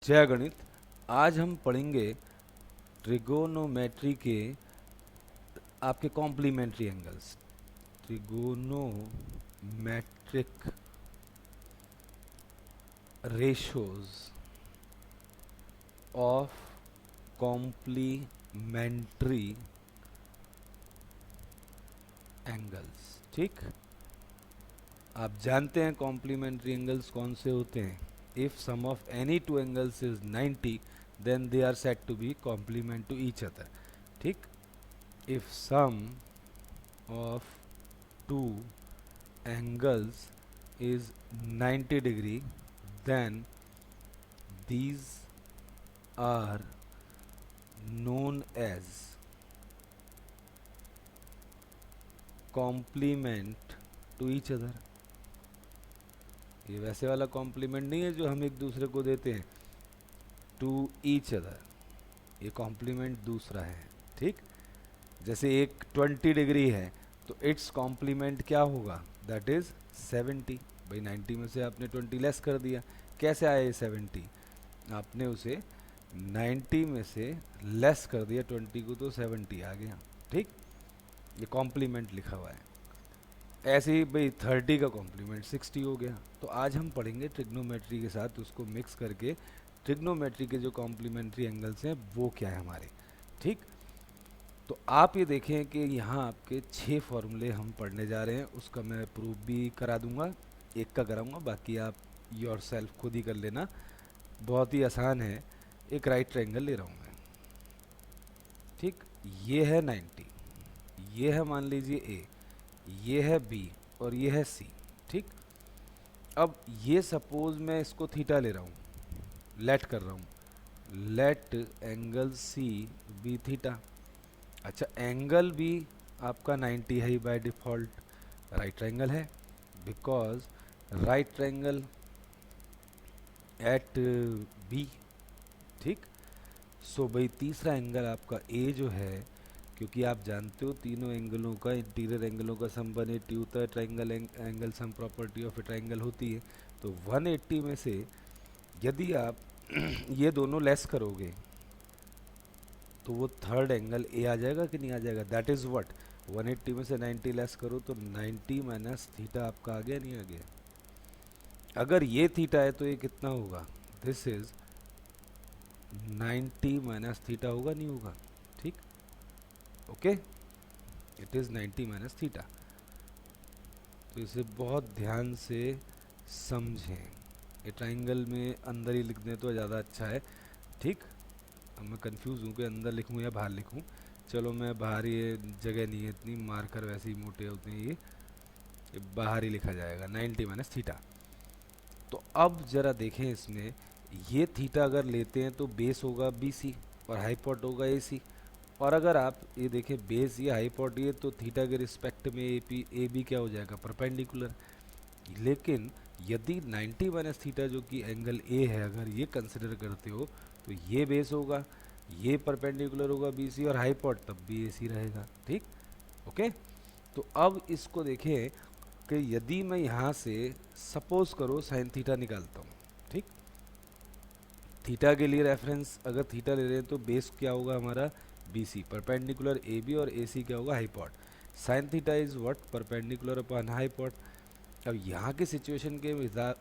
जय गणित। आज हम पढ़ेंगे ट्रिगोनोमेट्री के आपके complementary angles. Trigonometric ratios of complementary angles. ठीक, आप जानते हैं कॉम्प्लीमेंट्री एंगल्स कौन से होते हैं। If sum of any two angles is 90 then they are said to be complement to each other. ठीक, if sum of two angles is 90 degree then these are known as complement to each other। ये वैसे वाला complement नहीं है जो हम एक दूसरे को देते हैं, टू ईच अदर। ये कॉम्प्लीमेंट दूसरा है। ठीक, जैसे एक 20 डिग्री है तो इट्स कॉम्प्लीमेंट क्या होगा, दैट इज 70। भाई 90 में से आपने 20 लेस कर दिया, कैसे आया ये 70? आपने उसे 90 में से लेस कर दिया 20 को, तो 70 आ गया। ठीक, ये कॉम्प्लीमेंट लिखा हुआ है। ऐसे ही भाई 30 का कॉम्प्लीमेंट 60 हो गया। तो आज हम पढ़ेंगे ट्रिग्नोमेट्री के साथ उसको मिक्स करके ट्रिग्नोमेट्री के जो कॉम्प्लीमेंट्री एंगल्स हैं वो क्या है हमारे। ठीक, तो आप ये देखें कि यहाँ आपके 6 फॉर्मूले हम पढ़ने जा रहे हैं, उसका मैं प्रूफ भी करा दूंगा, एक का कराऊंगा, बाकी आप योर सेल्फ खुद ही कर लेना। बहुत ही आसान है। एक राइट ट्रायंगल ले रहा हूँ मैं। ठीक, ये है 90, ये है मान लीजिए ए, ये है बी और ये है सी। ठीक, अब ये सपोज मैं इसको थीटा ले रहा हूँ, लेट कर रहा हूँ, let angle C be theta. अच्छा, एंगल भी आपका 90 है बाय डिफ़ॉल्ट, राइट ट्रायंगल है, because right triangle at B. ठीक, सो भाई तीसरा एंगल आपका ए जो है, क्योंकि आप जानते हो तीनों एंगलों का, इंटीरियर एंगलों का सम 180 होता है, triangle angle sum property of A triangle होती है। तो 180 में से यदि आप ये दोनों लेस करोगे तो वो थर्ड एंगल ए आ जाएगा कि नहीं आ जाएगा, दैट इज़ व्हाट। 180 में से 90 लेस करो तो 90 माइनस थीटा आपका आ गया, नहीं आ गया? अगर ये थीटा है तो ये कितना होगा, दिस इज 90 माइनस थीटा होगा, नहीं होगा? ठीक, okay, it is 90 minus theta. तो इसे बहुत ध्यान से समझें। ये ट्राइंगल में अंदर ही लिख दें तो ज़्यादा अच्छा है। ठीक, अब मैं कंफ्यूज हूँ कि अंदर लिखूँ या बाहर लिखूँ। चलो मैं बाहर, ये जगह नहीं है इतनी, मार्कर वैसे ही मोटे होते हैं, ये बाहर ही लिखा जाएगा 90 माइनस थीटा। तो अब ज़रा देखें इसमें, ये थीटा अगर लेते हैं तो बेस होगा BC और हाईपोट होगा AC। और अगर आप ये देखें बेस या हाईपोट ये, तो थीटा के रिस्पेक्ट में AB क्या हो जाएगा, परपेंडिकुलर। लेकिन यदि 90 माइनस थीटा जो कि एंगल A है, अगर ये कंसिडर करते हो तो ये बेस होगा, ये परपेंडिकुलर होगा BC, और हाईपोट तब भी AC रहेगा। ठीक, ओके। तो अब इसको देखें कि यदि मैं यहाँ से सपोज करो साइन थीटा निकालता हूँ। ठीक, थीटा के लिए रेफरेंस अगर थीटा ले रहे हैं तो बेस क्या होगा हमारा, BC, परपेंडिकुलर AB, और AC क्या होगा, hypot. Sine theta is what, perpendicular upon hypot. अब यहाँ के सिचुएशन के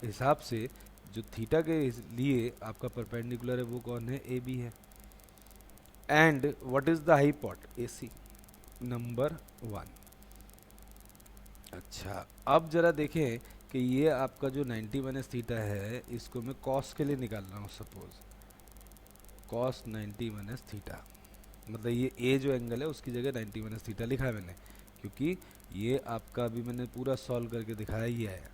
हिसाब से जो थीटा के लिए आपका परपेंडिकुलर है वो कौन है, AB है। And what is the hypot, AC, number 1। अच्छा, अब जरा देखें कि ये आपका जो 90 माइनस थीटा है, इसको मैं कॉस के लिए निकाल रहा हूँ। सपोज कॉस 90 माइनस थीटा, मतलब ये ए जो एंगल है उसकी जगह 90 माइनस थीटा लिखा है मैंने, क्योंकि ये आपका अभी मैंने पूरा सॉल्व करके दिखाया ही है।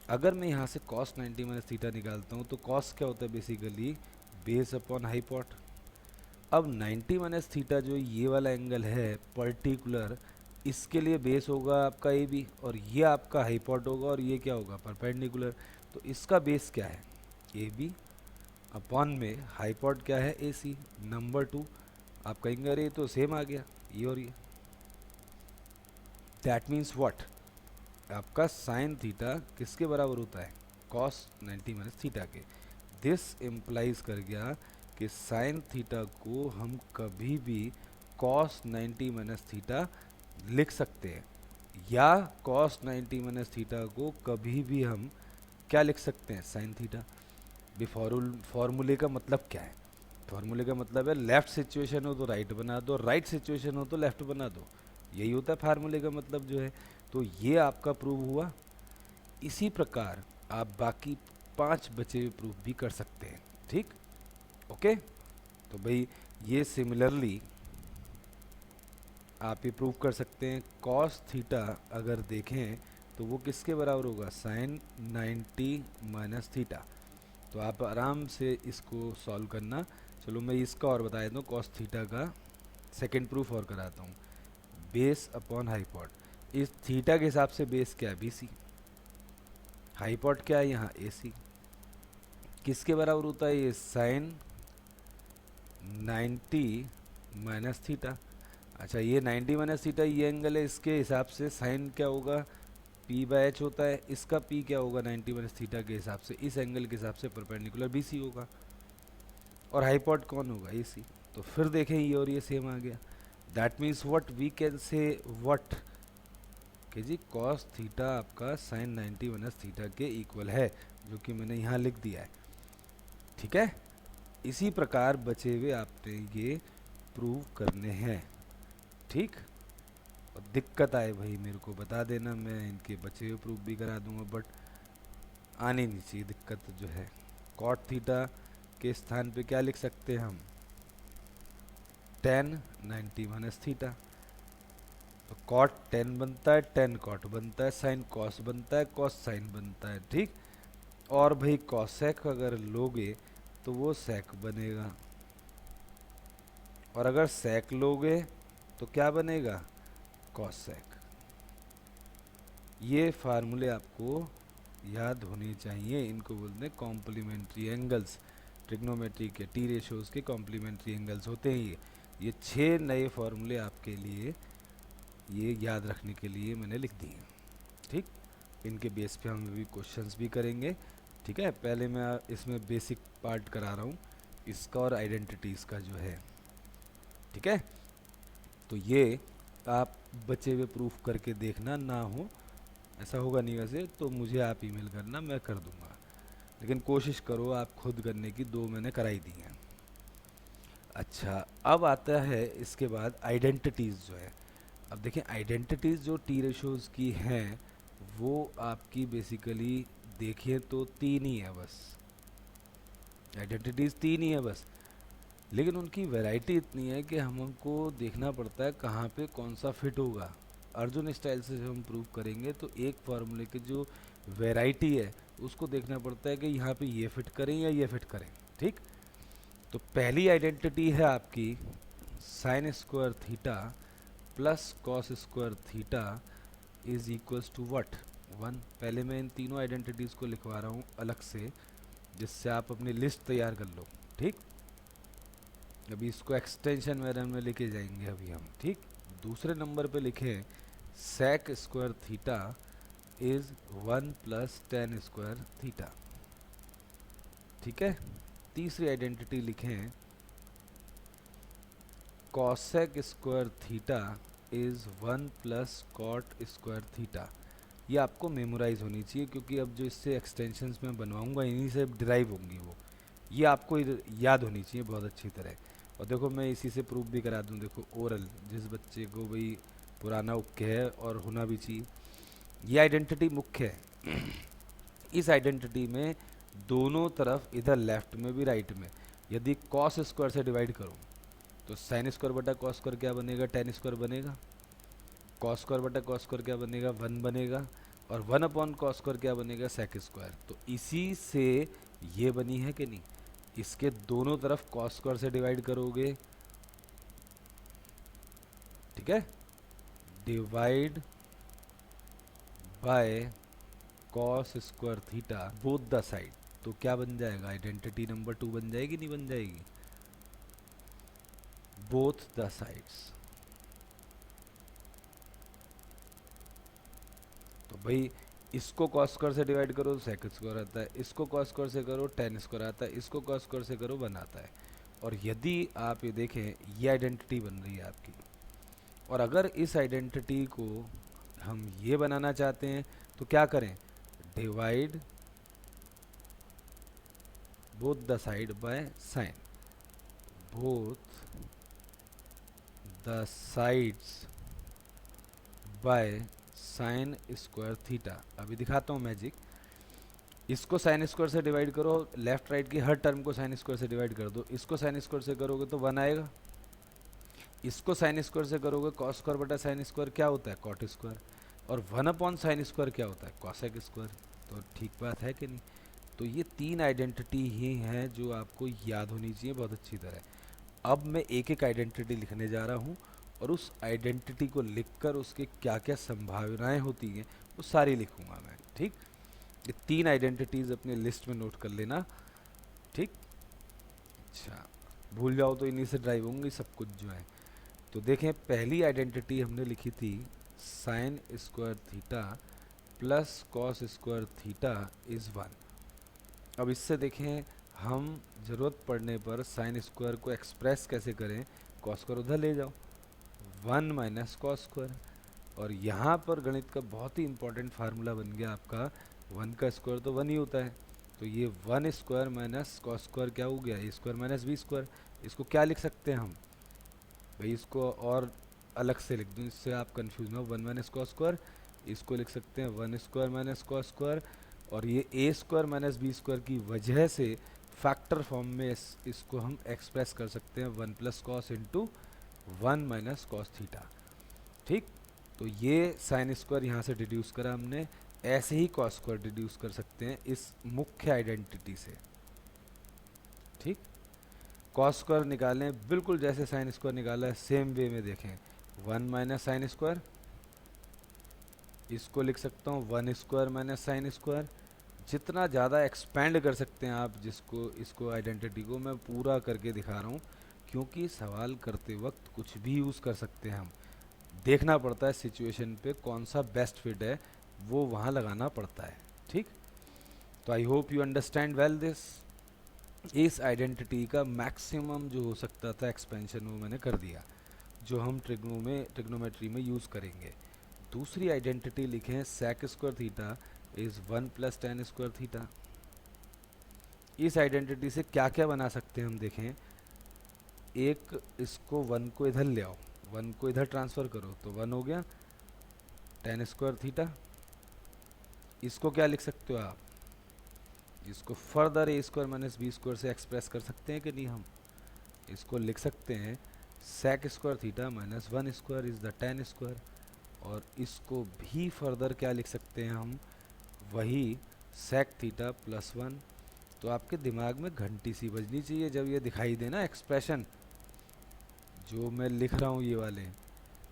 अगर मैं यहाँ से कॉस 90 माइनस थीटा निकालता हूँ तो कॉस क्या होता है, बेसिकली बेस अपॉन हाईपोट। अब 90 माइनस थीटा जो ये वाला एंगल है पर्टिकुलर, इसके लिए बेस होगा आपका ए बी, और ये आपका हाईपोट होगा, और ये क्या होगा, परपेंडिकुलर। तो इसका बेस क्या है, ए बी, अपॉन में हाईपोट क्या है, ए सी, नंबर 2। आप कहेंगे अरे तो सेम आ गया ये और ये, दैट मीन्स व्हाट, आपका साइन थीटा किसके बराबर होता है, कॉस 90 माइनस थीटा के। दिस इम्प्लाइज कर गया कि साइन थीटा को हम कभी भी कॉस 90 माइनस थीटा लिख सकते हैं, या कॉस 90 माइनस थीटा को कभी भी हम क्या लिख सकते हैं, साइन थीटा। भी फॉर्मूले का मतलब क्या है? फॉर्मूले का मतलब है लेफ्ट सिचुएशन हो तो राइट बना दो, राइट सिचुएशन हो तो लेफ्ट बना दो, यही होता है फार्मूले का मतलब जो है। तो ये आपका प्रूव हुआ। इसी प्रकार आप बाकी 5 बचे हुए प्रूफ भी कर सकते हैं, ठीक, ओके। तो भाई ये सिमिलरली आप ये प्रूव कर सकते हैं, कॉस थीटा अगर देखें तो वो किसके बराबर होगा, साइन 90 माइनस थीटा। तो आप आराम से इसको सॉल्व करना। चलो मैं इसका और बता देता हूँ, कॉस थीटा का सेकेंड प्रूफ और कराता हूँ। बेस अपॉन हाइपॉट, इस थीटा के हिसाब से बेस क्या है, BC, हाइपॉट क्या है यहाँ, AC। किसके बराबर होता है ये, साइन 90 माइनस थीटा। अच्छा ये 90 माइनस थीटा ये एंगल है, इसके हिसाब से साइन क्या होगा, P/H होता है, इसका P क्या होगा 90 माइनस थीटा के हिसाब से, इस एंगल के हिसाब से परपेंडिकुलर BC होगा। और हाइपॉट कौन होगा, AC। तो फिर देखें ये और ये सेम आ गया। That means what we can say, what कि जी कॉस थीटा आपका साइन 90 माइनस थीटा के इक्वल है, जो कि मैंने यहाँ लिख दिया है, ठीक है। इसी प्रकार बचे हुए आपने ये प्रूव करने हैं, ठीक। और दिक्कत आए भाई मेरे को बता देना, मैं इनके बचे हुए प्रूफ भी करा दूंगा, बट आनी नहीं चाहिए दिक्कत जो है। कॉट थीटा के स्थान पे क्या लिख सकते हैं हम, टेन 90 माइनस थीटा। तो कॉट टेन बनता है, टेन कॉट बनता है, साइन कॉस बनता है, कॉस साइन बनता है, ठीक। और भाई कॉसेक अगर लोगे तो वो सेक बनेगा, और अगर सेक लोगे तो क्या बनेगा, कॉसेक। ये फार्मूले आपको याद होने चाहिए, इनको बोलते हैं कॉम्प्लीमेंट्री एंगल्स। ट्रिग्नोमेट्री के टी रेशियोज के कॉम्प्लीमेंट्री एंगल्स होते हैं ये 6 नए फार्मूले आपके लिए ये याद रखने के लिए मैंने लिख दिए, ठीक। इनके बेस पे हम भी क्वेश्चंस भी करेंगे, ठीक है। पहले मैं इसमें बेसिक पार्ट करा रहा हूँ इसका और आइडेंटिटीज़ का जो है, ठीक है। तो ये आप बचे हुए प्रूफ करके देखना, ना हो ऐसा होगा नहीं वैसे तो मुझे आप ईमेल करना, मैं कर दूंगा, लेकिन कोशिश करो आप खुद करने की, 2 मैंने कराई दी हैं। अच्छा अब आता है इसके बाद आइडेंटिटीज़ जो है। अब देखें आइडेंटिटीज़ जो टी रेशोज़ की हैं वो आपकी बेसिकली देखिए तो 3 ही है बस, आइडेंटिटीज़ 3 ही है बस, लेकिन उनकी वैरायटी इतनी है कि हमको देखना पड़ता है कहाँ पे कौन सा फिट होगा। अर्जुन स्टाइल से जब हम प्रूव करेंगे तो एक फार्मूले की जो वैरायटी है उसको देखना पड़ता है कि यहाँ पे ये फिट करें या ये फिट करें, ठीक। तो पहली आइडेंटिटी है आपकी sine square theta plus cos square theta is equals to what, 1। पहले मैं इन तीनों आइडेंटिटीज़ को लिखवा रहा हूँ अलग से, जिससे आप अपनी लिस्ट तैयार कर लो, ठीक। अभी इसको एक्सटेंशन मेथड में लेके जाएंगे अभी हम, ठीक। दूसरे नंबर पे लिखें sec square theta is 1 plus tan square theta, ठीक है। तीसरी आइडेंटिटी लिखें cosec square theta is 1 plus cot square theta. ये आपको मेमोराइज होनी चाहिए, क्योंकि अब जो इससे एक्सटेंशंस में बनवाऊंगा इन्हीं से डिराइव होंगी वो, ये आपको याद होनी चाहिए बहुत अच्छी तरह। और देखो मैं इसी से प्रूफ भी करा दूं, देखो ओरल, जिस बच्चे को भाई पुराना उक्के है और होना भी चाहिए, ये आइडेंटिटी मुख्य है। इस आइडेंटिटी में दोनों तरफ, इधर लेफ्ट में भी राइट में, यदि कॉस स्क्वायर से डिवाइड करूँ तो साइन स्क्वायर बटा कॉस स्क्वायर क्या बनेगा, टेन स्क्वायर बनेगा। कॉस स्क्वायर बटा कॉस स्क्वायर क्या बनेगा, 1 बनेगा। और 1 अपॉन कॉस स्क्वायर क्या बनेगा, सेक स्क्वायर। तो इसी से ये बनी है कि नहीं, इसके दोनों तरफ कॉस स्क्वायर से डिवाइड करोगे, ठीक है, divide by cos square theta both the side, तो क्या बन जाएगा, आइडेंटिटी नंबर 2 बन जाएगी, नहीं बन जाएगी, बोथ द साइड्स। तो भाई इसको कॉस स्क्वायर से डिवाइड करो तो सेक स्क्वायर आता है, इसको कॉस स्क्वायर से करो टेन स्क्वायर आता है, इसको कॉस स्क्वायर से करो 1 आता है। और यदि आप ये देखें, ये आइडेंटिटी बन रही है आपकी। और अगर इस आइडेंटिटी को हम ये बनाना चाहते हैं तो क्या करें, divide both the side by sine, both the sides by sine square theta. अभी दिखाता हूँ मैजिक। इसको साइन स्क्वायर से डिवाइड करो, लेफ्ट राइट की हर टर्म को साइन स्क्वायर से डिवाइड कर दो। इसको साइन स्क्वायर से करोगे तो 1 आएगा, इसको साइन स्क्वायर से करोगे कॉस स्क्वायर बटा साइन स्क्वायर क्या होता है, कॉट स्क्वायर। और 1 अपॉन साइन स्क्वायर क्या होता है, कॉसेक स्क्वायर। तो ठीक बात है कि नहीं। तो ये 3 आइडेंटिटी ही हैं जो आपको याद होनी चाहिए बहुत अच्छी तरह। अब मैं एक एक आइडेंटिटी लिखने जा रहा हूँ और उस आइडेंटिटी को लिखकर उसके क्या क्या संभावनाएं होती हैं वो सारी लिखूंगा मैं। ठीक, ये 3 आइडेंटिटीज अपने लिस्ट में नोट कर लेना। ठीक, अच्छा, भूल जाओ तो इन्हीं से ड्राइव होंगी सब कुछ जो है। तो देखें, पहली आइडेंटिटी हमने लिखी थी sign square theta plus cos square theta is 1। अब इससे देखें, हम ज़रूरत पड़ने पर साइन स्क्वायर को एक्सप्रेस कैसे करें, कॉस स्क्वायर उधर ले जाओ, 1 माइनस कॉस स्क्वायर। और यहाँ पर गणित का बहुत ही इंपॉर्टेंट फार्मूला बन गया आपका, 1 का स्क्वायर तो 1 ही होता है। तो ये 1 स्क्वायर माइनस कॉस स्क्वायर क्या हो गया, ए स्क्वायर माइनस बी स्क्वायर। इसको क्या लिख सकते हैं हम भाई, इसको और अलग से लिख दूँ इससे आप कंफ्यूज ना हो, 1 माइनस कॉस स्क्वायर। इसको लिख सकते हैं 1 स्क्वायर माइनस कॉस स्क्वायर। और ये ए स्क्वायर माइनस बी स्क्वायर की वजह से फैक्टर फॉर्म में इसको हम एक्सप्रेस कर सकते हैं 1 plus cos into 1 minus cos theta. ठीक, तो ये साइन स्क्वायर यहाँ से डिड्यूस करा हमने, ऐसे ही कॉस स्क्वायर डिड्यूस कर सकते हैं इस मुख्य आइडेंटिटी से। ठीक, कॉस स्क्वायर निकालें बिल्कुल जैसे साइन स्क्वायर निकाला है, सेम वे में देखें, 1 माइनस साइन स्क्वायर, इसको लिख सकता हूँ 1 स्क्वायर माइनस साइन स्क्वायर। जितना ज़्यादा एक्सपेंड कर सकते हैं आप जिसको, इसको आइडेंटिटी को मैं पूरा करके दिखा रहा हूँ, क्योंकि सवाल करते वक्त कुछ भी यूज़ कर सकते हैं हम। देखना पड़ता है सिचुएशन पे कौन सा बेस्ट फिट है, वो वहाँ लगाना पड़ता है। ठीक, तो I hope you understand well this. इस आइडेंटिटी का मैक्सिमम जो हो सकता था एक्सपेंशन वो मैंने कर दिया, जो हम ट्रिग्नोमेट्री में यूज़ करेंगे। दूसरी आइडेंटिटी लिखें sec square theta is 1 plus tan square theta. इस आइडेंटिटी से क्या क्या बना सकते हैं हम देखें, एक इसको 1 को इधर ले आओ, 1 को इधर ट्रांसफ़र करो तो 1 हो गया टेन स्क्वायर थीटा। इसको क्या लिख सकते हो आप, इसको फर्दर ए स्क्वायर माइनस बी स्क्वायर से एक्सप्रेस कर सकते हैं कि नहीं, हम इसको लिख सकते हैं sec square theta minus 1 square is the tan square. और इसको भी फर्दर क्या लिख सकते हैं हम, वही सेक थीटा प्लस 1। तो आपके दिमाग में घंटी सी बजनी चाहिए जब ये दिखाई देना एक्सप्रेशन जो मैं लिख रहा हूँ ये वाले,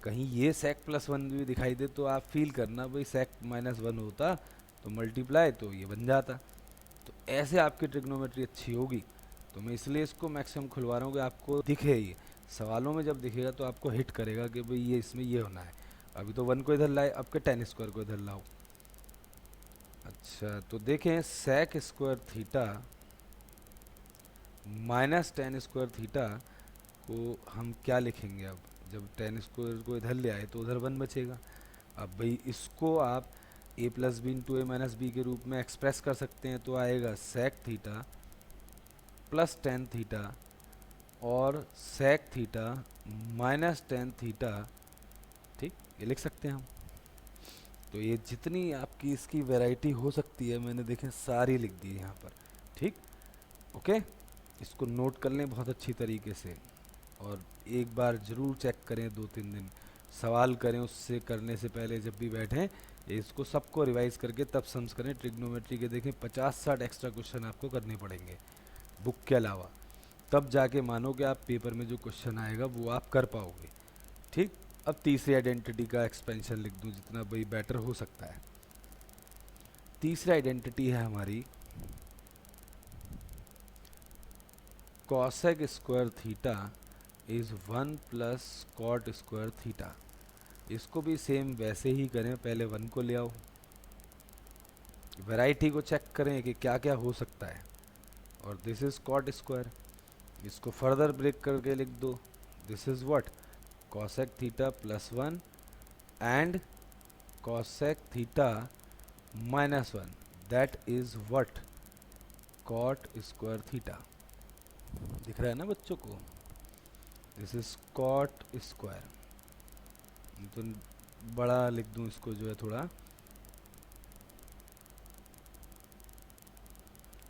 कहीं ये सेक प्लस 1 भी दिखाई दे तो आप फील करना भाई सेक माइनस 1 होता तो मल्टीप्लाई तो ये बन जाता। तो ऐसे आपकी ट्रिग्नोमेट्री अच्छी होगी। तो मैं इसलिए इसको मैक्सिमम खुलवा रहा हूँ कि आपको दिखे, ये सवालों में जब दिखेगा तो आपको हिट करेगा कि भाई ये इसमें ये होना है। अभी तो 1 को इधर लाए, अब के टेन स्क्वायर को इधर लाओ। अच्छा, तो देखें sec square theta minus tan square theta को हम क्या लिखेंगे, अब जब टेन स्क्वायर को इधर ले आए तो उधर 1 बचेगा। अब भाई इसको आप A plus B into A minus B के रूप में एक्सप्रेस कर सकते हैं, तो आएगा sec theta plus tan theta और sec theta minus tan theta. ठीक, ये लिख सकते हैं हम। तो ये जितनी आपकी इसकी वैरायटी हो सकती है मैंने देखें सारी लिख दी है यहाँ पर। ठीक, ओके, इसको नोट कर लें बहुत अच्छी तरीके से और एक बार ज़रूर चेक करें, 2-3 दिन सवाल करें उससे करने से पहले जब भी बैठें, इसको सबको रिवाइज करके तब सम्स करें। ट्रिग्नोमेट्री के देखें 50-60 एक्स्ट्रा क्वेश्चन आपको करने पड़ेंगे बुक के अलावा, तब जाके मानो कि आप पेपर में जो क्वेश्चन आएगा वो आप कर पाओगे। ठीक, अब तीसरी आइडेंटिटी का एक्सपेंशन लिख दूं जितना भाई बेटर हो सकता है। तीसरी आइडेंटिटी है हमारी cosec square theta is 1 plus cot square theta. इसको भी सेम वैसे ही करें, पहले 1 को ले आओ, वैरायटी को चेक करें कि क्या क्या हो सकता है। और दिस इज कॉट स्क्वायर, इसको फर्दर ब्रेक करके लिख दो, this is what, cosec theta plus one and cosec theta minus one, that is what, cot square theta. दिख रहा है ना बच्चों को, दिस इज कॉट स्क्वायर। तो बड़ा लिख दूं इसको जो है थोड़ा,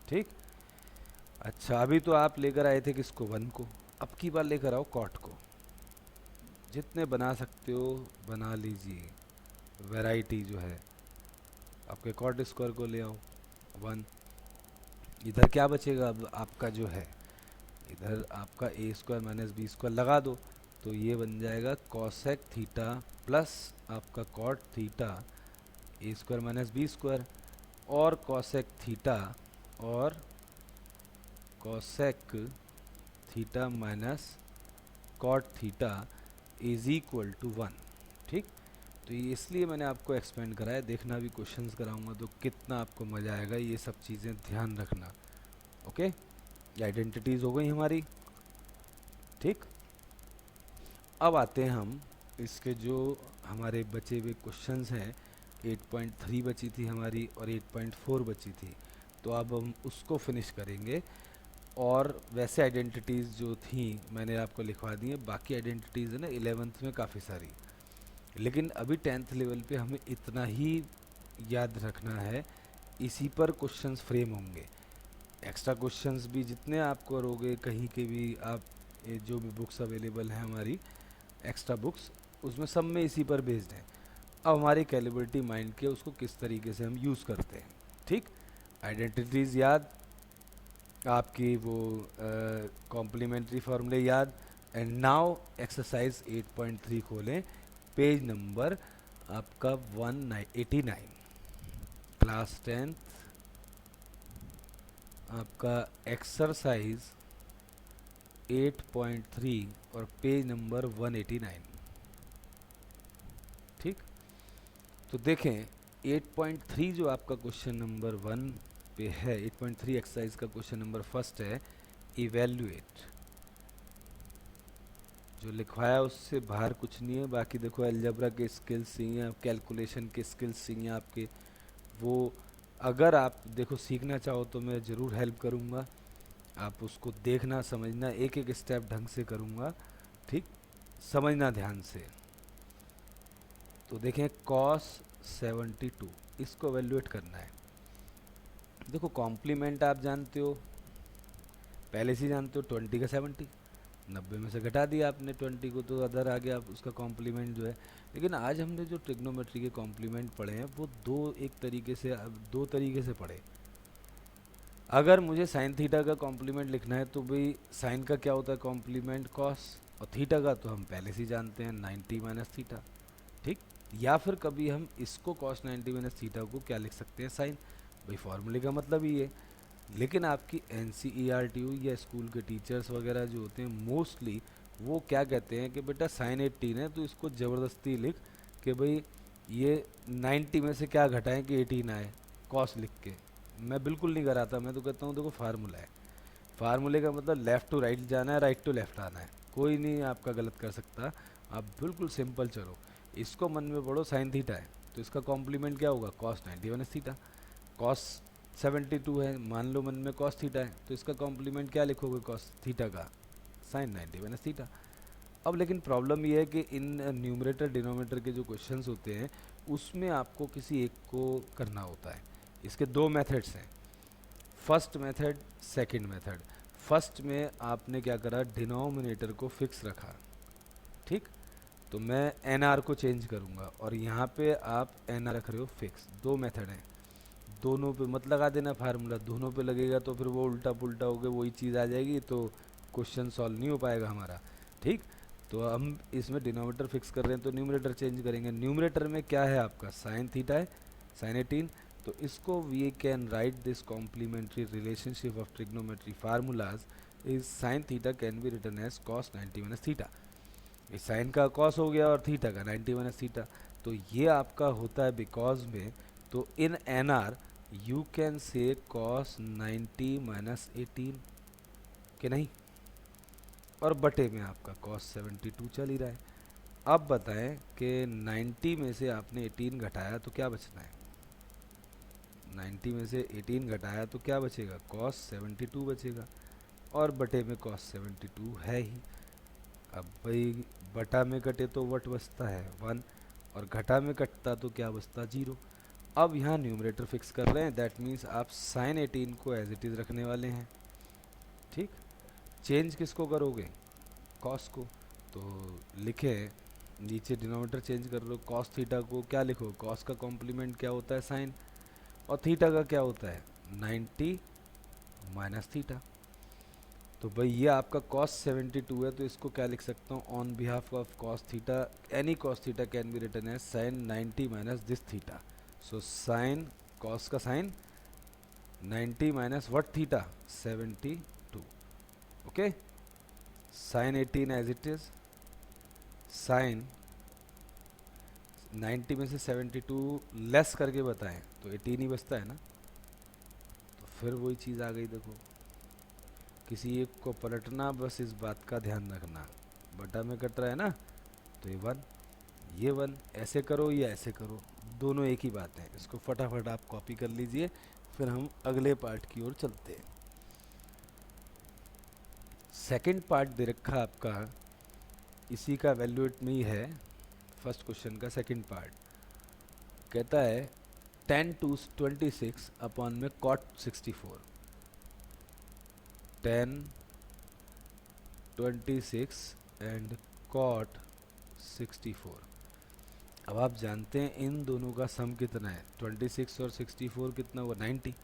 ठीक। अच्छा अभी तो आप लेकर आए थे किसको, वन को, अब की बार लेकर आओ कॉट को, जितने बना सकते हो बना लीजिए। वैरायटी जो है आपके कॉट स्क्वायर को ले आओ वन, इधर क्या बचेगा अब आपका जो है, इधर आपका A square minus B square लगा दो, तो ये बन जाएगा कॉसेक थीटा प्लस आपका cot theta A square minus B square, और कॉसेक थीटा और cosec theta minus cot theta is equal to one, ठीक। तो ये इसलिए मैंने आपको एक्सपेंड कराया, देखना भी क्वेश्चंस कराऊंगा तो कितना आपको मज़ा आएगा, ये सब चीज़ें ध्यान रखना। ओके, ये आइडेंटिटीज़ हो गई हमारी, ठीक। अब आते हैं हम इसके जो हमारे बचे हुए क्वेश्चंस हैं, 8.3 बची थी हमारी और 8.4 बची थी, तो अब हम उसको फिनिश करेंगे। और वैसे आइडेंटिटीज़ जो थी मैंने आपको लिखवा दी हैं, बाकी आइडेंटिटीज़ है ना 11th में काफ़ी सारी, लेकिन अभी 10th लेवल पे हमें इतना ही याद रखना है, इसी पर क्वेश्चंस फ्रेम होंगे। एक्स्ट्रा क्वेश्चंस भी जितने आप करोगे कहीं के भी, आप ये जो भी बुक्स अवेलेबल हैं हमारी एक्स्ट्रा बुक्स, उसमें सब में इसी पर बेस्ड है। अब हमारी कैलिब्रिटी माइंड के उसको किस तरीके से हम यूज़ करते हैं, ठीक। आइडेंटिटीज़ याद, आपकी वो कॉम्प्लीमेंट्री फार्मूले याद। एंड नाउ एक्सरसाइज 8.3 खोलें, पेज नंबर आपका 189, क्लास 10th आपका एक्सरसाइज 8.3 और पेज नंबर 189, ठीक। तो देखें 8.3 जो आपका क्वेश्चन नंबर 1 पे है, 8.3 एक्सरसाइज का क्वेश्चन नंबर फर्स्ट है, इवेल्युएट। जो लिखवाया उससे बाहर कुछ नहीं है, बाकी देखो अलजेब्रा के स्किल्स चाहिए, कैलकुलेशन के स्किल्स चाहिए आपके, वो अगर आप देखो सीखना चाहो तो मैं ज़रूर हेल्प करूँगा, आप उसको देखना समझना, एक एक स्टेप ढंग से करूँगा, ठीक, समझना ध्यान से। तो देखें कॉस 72, इसको वैल्यूएट करना है। देखो कॉम्प्लीमेंट आप जानते हो, पहले से जानते हो, 20 का 70, 90 में से घटा दिया आपने 20 को, तो अदर आ गया उसका कॉम्प्लीमेंट जो है। लेकिन आज हमने जो ट्रिग्नोमेट्री के कॉम्प्लीमेंट पढ़े हैं वो दो तरीके से पढ़े। अगर मुझे साइन थीटा का कॉम्प्लीमेंट लिखना है तो भाई साइन का क्या होता है कॉम्प्लीमेंट, कॉस, और थीटा का तो हम पहले से ही जानते हैं 90 माइनस थीटा, ठीक। या फिर कभी हम इसको कॉस 90 माइनस थीटा को क्या लिख सकते हैं, साइन, भाई फॉर्मूले का मतलब ही है। लेकिन आपकी NCERT या स्कूल के टीचर्स वगैरह जो होते हैं मोस्टली वो क्या कहते हैं कि बेटा साइन 18 है तो इसको ज़बरदस्ती लिख कि भाई ये 90 में से क्या घटाएं कि 18 आए, कॉस लिख के। मैं बिल्कुल नहीं कराता, मैं तो कहता हूँ देखो फार्मूला है, फार्मूले का मतलब लेफ़्ट टू राइट जाना है, राइट टू लेफ़्ट आना है, कोई नहीं आपका गलत कर सकता। आप बिल्कुल सिंपल चलो, इसको मन में पढ़ो, साइन थीटा है तो इसका कॉम्प्लीमेंट क्या होगा, कॉस 90 माइनस थीटा। कॉस 72 है, मान लो मन में कॉस थीटा है तो इसका कॉम्प्लीमेंट क्या लिखोगे, कॉस थीटा का साइन 90 माइनस थीटा। अब लेकिन प्रॉब्लम ये है कि इन न्यूमरेटर डिनोमिनेटर के जो क्वेश्चंस होते हैं उसमें आपको किसी एक को करना होता है। इसके दो मेथड्स हैं, first method, second method. First में आपने क्या करा, डिनोमिनेटर को फिक्स रखा, ठीक। तो मैं एन को चेंज करूँगा और यहाँ पे आप एन रख रहे हो फिक्स। दो मेथड हैं, दोनों पे मत लगा देना फार्मूला, दोनों पे लगेगा तो फिर वो उल्टा पुल्टा हो गया वही चीज़ आ जाएगी, तो क्वेश्चन सॉल्व नहीं हो पाएगा हमारा, ठीक। तो हम इसमें डिनोमिनेटर फिक्स कर रहे हैं तो न्यूमरेटर चेंज करेंगे। न्यूमरेटर में क्या है आपका, साइन थीटा है, साइन 18, तो इसको we can write this complementary relationship of trigonometry formulas is sine theta can be return as cos 90 minus theta. इस साइन का कॉस हो गया और थीटा का 90 माइनस थीटा, तो ये आपका होता है बिकॉज में। तो in an R you can say cos 90 minus 18 कि नहीं, और बटे में आपका कॉस 72 चल ही रहा है। अब बताएं कि 90 में से आपने 18 घटाया तो क्या बचना है, 90 में से 18 घटाया तो क्या बचेगा, कॉस 72 बचेगा, और बटे में कॉस 72 है ही। अब भाई बटा में कटे तो वट बचता है 1, और घटा में कटता तो क्या बचता 0। अब यहाँ न्यूमरेटर फिक्स कर रहे हैं, दैट मीन्स आप साइन 18 को एज इट इज़ रखने वाले हैं। ठीक, चेंज किसको करोगे, कॉस को। तो लिखे नीचे डिनोमिनेटर चेंज कर लो, कॉस थीटा को क्या लिखो, कॉस का कॉम्प्लीमेंट क्या होता है साइन, और थीटा का क्या होता है 90 माइनस थीटा। तो भाई ये आपका कॉस 72 है, तो इसको क्या लिख सकता हूँ, on behalf of cos theta, any cos theta can be written as sine 90 minus this theta. So sine, cos का sine 90 minus what theta 72। Okay, sine 18 as it is, sine 90 में से 72 लेस करके बताएं तो 18 ही बचता है ना। तो फिर वही चीज़ आ गई, देखो किसी एक को पलटना, बस इस बात का ध्यान रखना, बटा में कट रहा है ना, तो ये 1, ये 1, ऐसे करो या ऐसे करो, दोनों एक ही बात है। इसको फटाफट आप कॉपी कर लीजिए, फिर हम अगले पार्ट की ओर चलते हैं। सेकंड पार्ट दे रखा आपका, इसी का वैल्यूएट में ही है, फर्स्ट क्वेश्चन का सेकंड पार्ट कहता है 10 to 26 अपॉन में cot 64, 10 26 एंड cot 64। अब आप जानते हैं इन दोनों का सम कितना है, 26 और 64 कितना हुआ 90,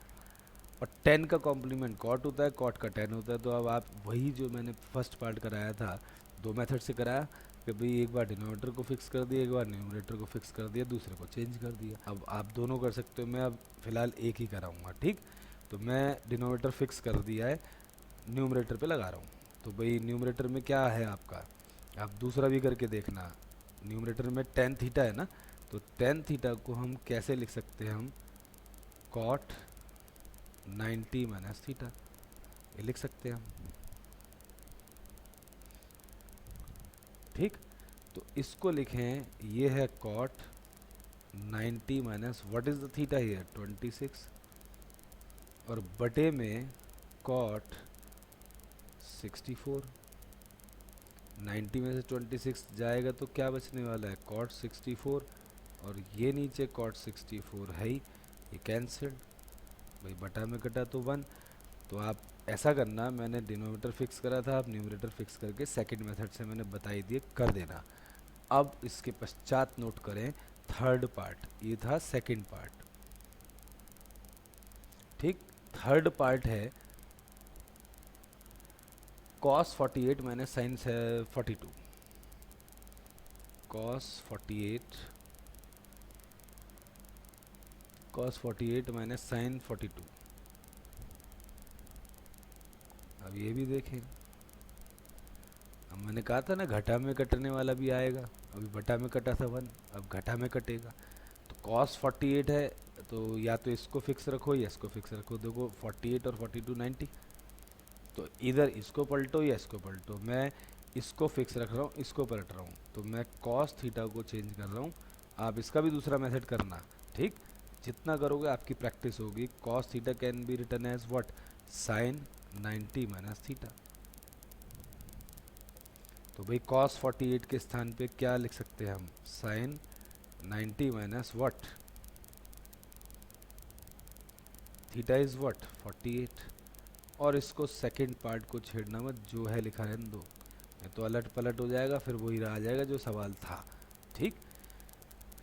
और 10 का कॉम्प्लीमेंट कॉट होता है, कॉट का 10 होता है। तो अब आप वही जो मैंने फर्स्ट पार्ट कराया था, दो मेथड से कराया कि भाई एक बार डिनोमिनेटर को फिक्स कर दिया, एक बार न्यूमरेटर को फिक्स कर दिया, दूसरे को चेंज कर दिया। अब आप दोनों कर सकते हो, मैं अब फिलहाल एक ही कराऊंगा। ठीक, तो मैं डिनोमिनेटर फिक्स कर दिया है, न्यूमरेटर पे लगा रहा हूँ। तो भाई न्यूमरेटर में क्या है आपका, आप दूसरा भी करके देखना। न्यूमरेटर में टेन थीटा है ना, तो टेन थीटा को हम कैसे लिख सकते हैं, हम कॉट 90 माइनस थीटा, ये लिख सकते हैं हम। ठीक, तो इसको लिखें, ये है cot 90 minus what is the theta here 26, और बटे में कॉट 64। 90 में से 26 जाएगा तो क्या बचने वाला है, कॉट 64, और ये नीचे कॉट 64 है ही, ये कैंसल्ड, भाई बटा में कटा तो 1। तो आप ऐसा करना, मैंने डिनोमिनेटर फिक्स करा था, आप न्यूमरेटर फिक्स करके सेकंड मेथड से मैंने बताई दिए कर देना। अब इसके पश्चात नोट करें थर्ड पार्ट, ये था सेकंड पार्ट। ठीक, थर्ड पार्ट है cos 48 minus sine 42, cos 48 minus sine 42। अब ये भी देखें, अब मैंने कहा था ना घटा में कटने वाला भी आएगा, अभी बटा में कटा था 1, अब घटा में कटेगा। तो cos 48 है, तो या तो इसको फिक्स रखो या इसको फिक्स रखो। देखो 48 और 42 90, तो इधर इसको पलटो या इसको पलटो। मैं इसको फिक्स रख रहा हूँ, इसको पलट रहा हूँ, तो मैं cos थीटा को चेंज कर रहा हूँ। आप इसका भी दूसरा मेथड करना। ठीक, जितना करोगे आपकी प्रैक्टिस होगी। cos theta can be written as what, sine 90 minus theta. तो भाई cos 48 के स्थान पे क्या लिख सकते हैं हम, sine 90 minus what, theta is what 48। और इसको सेकंड पार्ट को छेड़ना मत, जो है लिखा रहने दो, नहीं तो अलट पलट हो जाएगा, फिर वही रह जाएगा जो सवाल था। ठीक,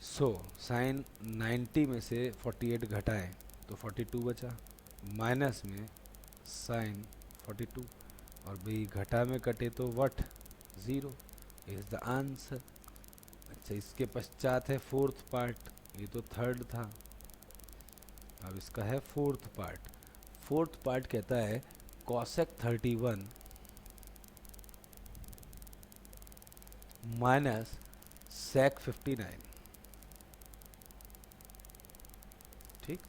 सो साइन 90 में से 48 घटाएं तो 42 बचा, माइनस में साइन 42, और भाई घटा में कटे तो व्हाट 0 इज द आंसर। अच्छा, इसके पश्चात है फोर्थ पार्ट, ये तो थर्ड था, अब इसका है फोर्थ पार्ट। फोर्थ पार्ट कहता है cosec 31 माइनस sec 59। ठीक,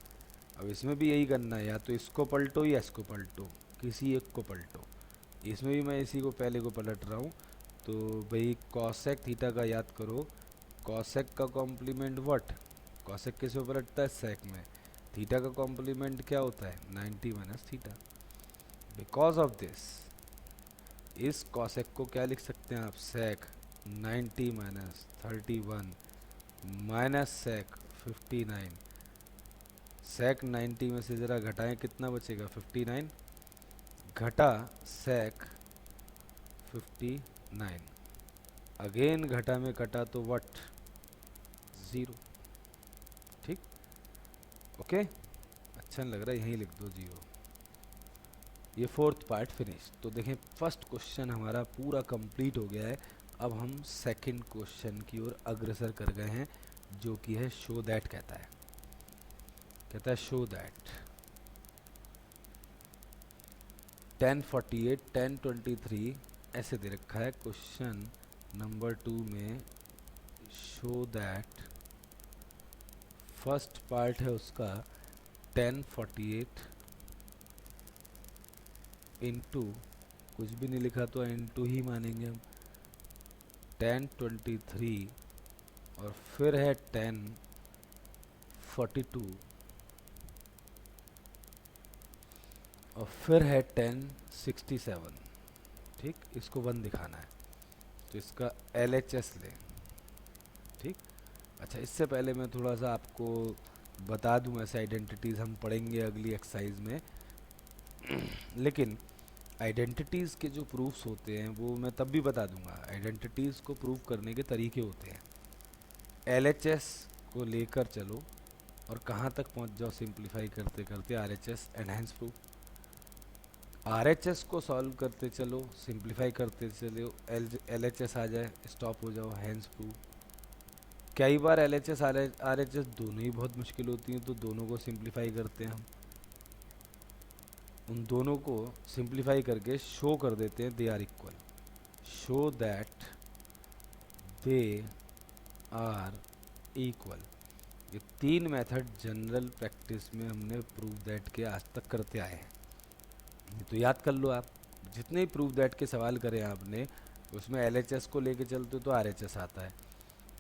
अब इसमें भी यही करना है, या तो इसको पलटो या इसको पलटो, किसी एक को पलटो। इसमें भी मैं इसी को पहले को पलट रहा हूँ। तो भाई कॉसेक थीटा का याद करो, कॉसेक का कॉम्प्लीमेंट व्हाट, कॉसेक किस में पलटता है, सेक में। थीटा का कॉम्प्लीमेंट क्या होता है, 90 minus theta. Because of this इस कॉसेक को क्या लिख सकते हैं आप, सेक 90 माइनस 31 माइनस सेक 59। सेक 90 में से ज़रा घटाएं, कितना बचेगा, 59 घटा सेक 59, अगेन घटा में कटा तो व्हाट, 0। ठीक, ओके, अच्छा नहीं लग रहा, यहीं लिख दो 0। ये फोर्थ पार्ट फिनिश। तो देखें फर्स्ट क्वेश्चन हमारा पूरा कंप्लीट हो गया है। अब हम सेकंड क्वेश्चन की ओर अग्रसर कर गए हैं, जो कि है शो दैट। कहता है शो दैट 1048 1023 ऐसे दे रखा है क्वेश्चन नंबर 2 में। शो दैट फर्स्ट पार्ट है उसका 1048 इंटू, कुछ भी नहीं लिखा तो इंटू ही मानेंगे हम, 1023 और फिर है 1042 और फिर है 1067। ठीक, इसको 1 दिखाना है तो इसका LHS ले। ठीक, अच्छा इससे पहले मैं थोड़ा सा आपको बता दूं, ऐसे आइडेंटिटीज़ हम पढ़ेंगे अगली एक्सरसाइज में। लेकिन आइडेंटिटीज़ के जो प्रूफ्स होते हैं वो मैं तब भी बता दूंगा। आइडेंटिटीज़ को प्रूव करने के तरीके होते हैं। LHS को लेकर चलो और कहाँ तक पहुँच जाओ सिंप्लीफाई करते करते, RHS एनहेंस प्रूफ। RHS को सॉल्व करते चलो, सिंप्लीफाई करते चलो, LHS आ जाए, स्टॉप हो जाओ, हैंस प्रूफ। कई बार LHS RHS दोनों ही बहुत मुश्किल होती हैं, तो दोनों को सिंप्लीफाई करते हैं हम। उन दोनों को सिंप्लीफाई करके शो कर देते हैं they are equal. Show that they are equal. ये 3 मेथड जनरल प्रैक्टिस में हमने प्रूव दैट के आज तक करते आए हैं। ये तो याद कर लो आप, जितने ही प्रूव दैट के सवाल करें आपने, उसमें LHS को लेके चलते हो तो RHS आता है,